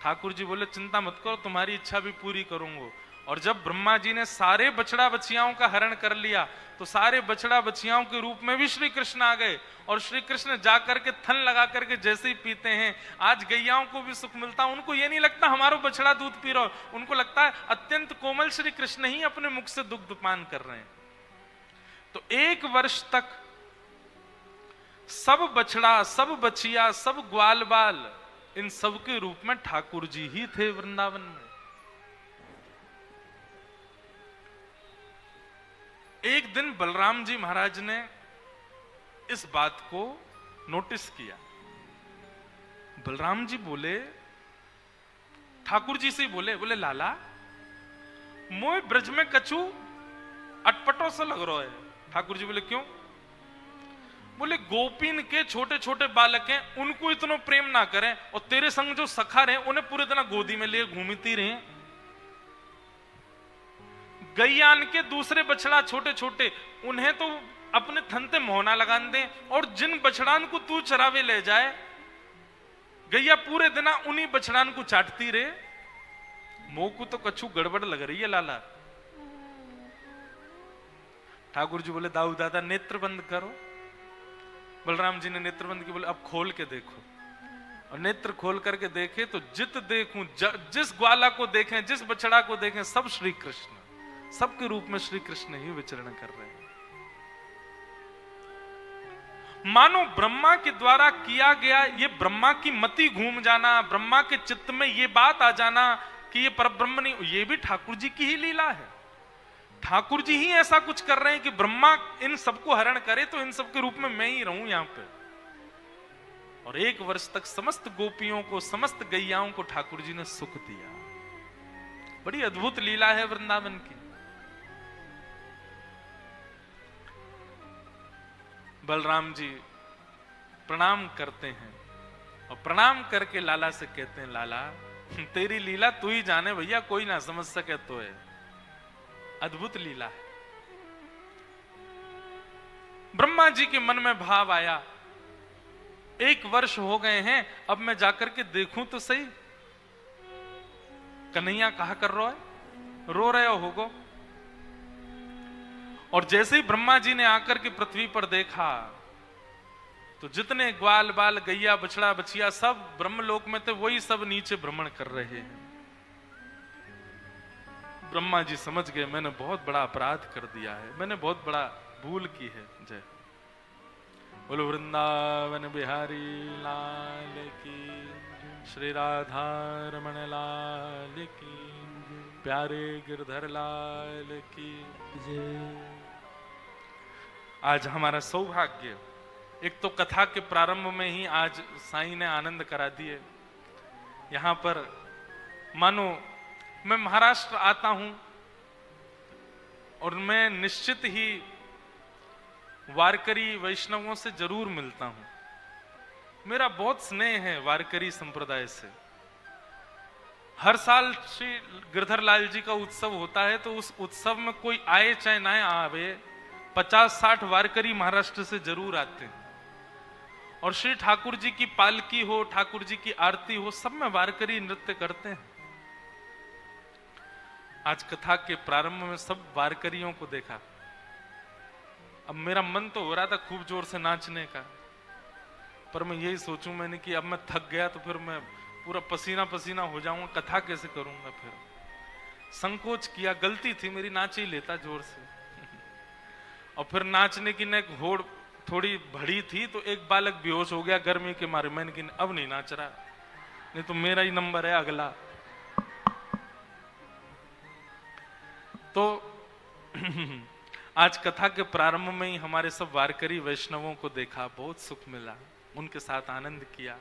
ठाकुर जी बोले चिंता मत करो, तुम्हारी इच्छा भी पूरी करूंगा। और जब ब्रह्मा जी ने सारे बछड़ा बछियाओं का हरण कर लिया तो सारे बछड़ा बछियाओं के रूप में भी श्री कृष्ण आ गए, और श्री कृष्ण जाकर के थन लगा करके जैसे ही पीते हैं, आज गैयाओं को भी सुख मिलता। उनको ये नहीं लगता हमारा बछड़ा दूध पी रहा हो, उनको लगता है अत्यंत कोमल श्री कृष्ण ही अपने मुख से दुग्ध पान कर रहे हैं। तो 1 वर्ष तक सब बछड़ा, सब बछिया, सब ग्वाल बाल, इन सब के रूप में ठाकुर जी ही थे वृंदावन में। एक दिन बलराम जी महाराज ने इस बात को नोटिस किया। बलराम जी बोले, ठाकुर जी से बोले लाला मोए ब्रज में कछु अटपटो सा लग रहा है। ठाकुर जी बोले क्यों? बोले गोपीन के छोटे छोटे बालक हैं, उनको इतना प्रेम ना करें, और तेरे संग जो सखा रहे उन्हें पूरे दिन गोदी में लिए घूमती रहे। गैयान के दूसरे बछड़ा छोटे छोटे, उन्हें तो अपने थनते मोहना लगा दे, और जिन बछड़ान को तू चरावे ले जाए गैया पूरे दिन उन्हीं बछड़ान को चाटती रहे। मोह को तो कछु गड़बड़ लग रही है लाला। ठाकुर जी बोले दाऊ दादा नेत्र बंद करो। बलराम जी ने नेत्र बंद की, बोले अब खोल के देखो। और नेत्र खोल करके देखे तो जित देखूं, जिस ग्वाला को देखें, जिस बछड़ा को देखें, सब श्री कृष्ण, सबके रूप में श्री कृष्ण ही विचरण कर रहे हैं। मानो ब्रह्मा के द्वारा किया गया ये ब्रह्मा की मति घूम जाना, ब्रह्मा के चित्त में ये बात आ जाना कि ये परब्रह्म नहीं, ये भी ठाकुर जी की ही लीला है। ठाकुर जी ही ऐसा कुछ कर रहे हैं कि ब्रह्मा इन सबको हरण करे तो इन सबके रूप में मैं ही रहूं यहां पे। और 1 वर्ष तक समस्त गोपियों को, समस्त गैयाओं को ठाकुर जी ने सुख दिया। बड़ी अद्भुत लीला है वृंदावन की। बलराम जी प्रणाम करते हैं और प्रणाम करके लाला से कहते हैं, लाला तेरी लीला तू ही जाने भैया, कोई ना समझ सके तो है। अद्भुत लीला है। ब्रह्मा जी के मन में भाव आया, 1 वर्ष हो गए हैं, अब मैं जाकर के देखूं तो सही कन्हैया कहा कर रहा है, रो रहे होगो। और जैसे ही ब्रह्मा जी ने आकर के पृथ्वी पर देखा तो जितने ग्वाल बाल गैया बछड़ा बछिया सब ब्रह्मलोक में थे, वही सब नीचे भ्रमण कर रहे हैं। ब्रह्मा जी समझ गए मैंने बहुत बड़ा अपराध कर दिया है, मैंने बहुत बड़ा भूल की है। जय बोलो वृंदावन बिहारी लाल की, श्री राधा रमण लाल की, प्यारे गिरधर लाल की जय। आज हमारा सौभाग्य, एक तो कथा के प्रारंभ में ही आज साईं ने आनंद करा दिए। यहां पर मानो मैं महाराष्ट्र आता हूं और मैं निश्चित ही वारकरी वैष्णवों से जरूर मिलता हूं। मेरा बहुत स्नेह है वारकरी संप्रदाय से। हर साल श्री गिरधर लाल जी का उत्सव होता है तो उस उत्सव में कोई आए चाहे ना आवे, 50-60 वारकरी महाराष्ट्र से जरूर आते हैं। और श्री ठाकुर जी की पालकी हो, ठाकुर जी की आरती हो, सब में वारकरी नृत्य करते हैं। आज कथा के प्रारंभ में सब वारकरियों को देखा। अब मेरा मन तो हो रहा था खूब जोर से नाचने का, पर मैं यही सोचूं मैंने कि अब मैं थक गया तो फिर मैं पूरा पसीना पसीना हो जाऊंगा, कथा कैसे करूंगा। फिर संकोच किया, गलती थी मेरी, नाच ही लेता जोर से। और फिर नाचने की न होड़ थोड़ी भड़ी थी तो एक बालक बेहोश हो गया गर्मी के मारे। मैंने कि अब नहीं नाच रहा, नहीं तो मेरा ही नंबर है अगला। तो आज कथा के प्रारंभ में ही हमारे सब वारकरी वैष्णवों को देखा, बहुत सुख मिला, उनके साथ आनंद किया।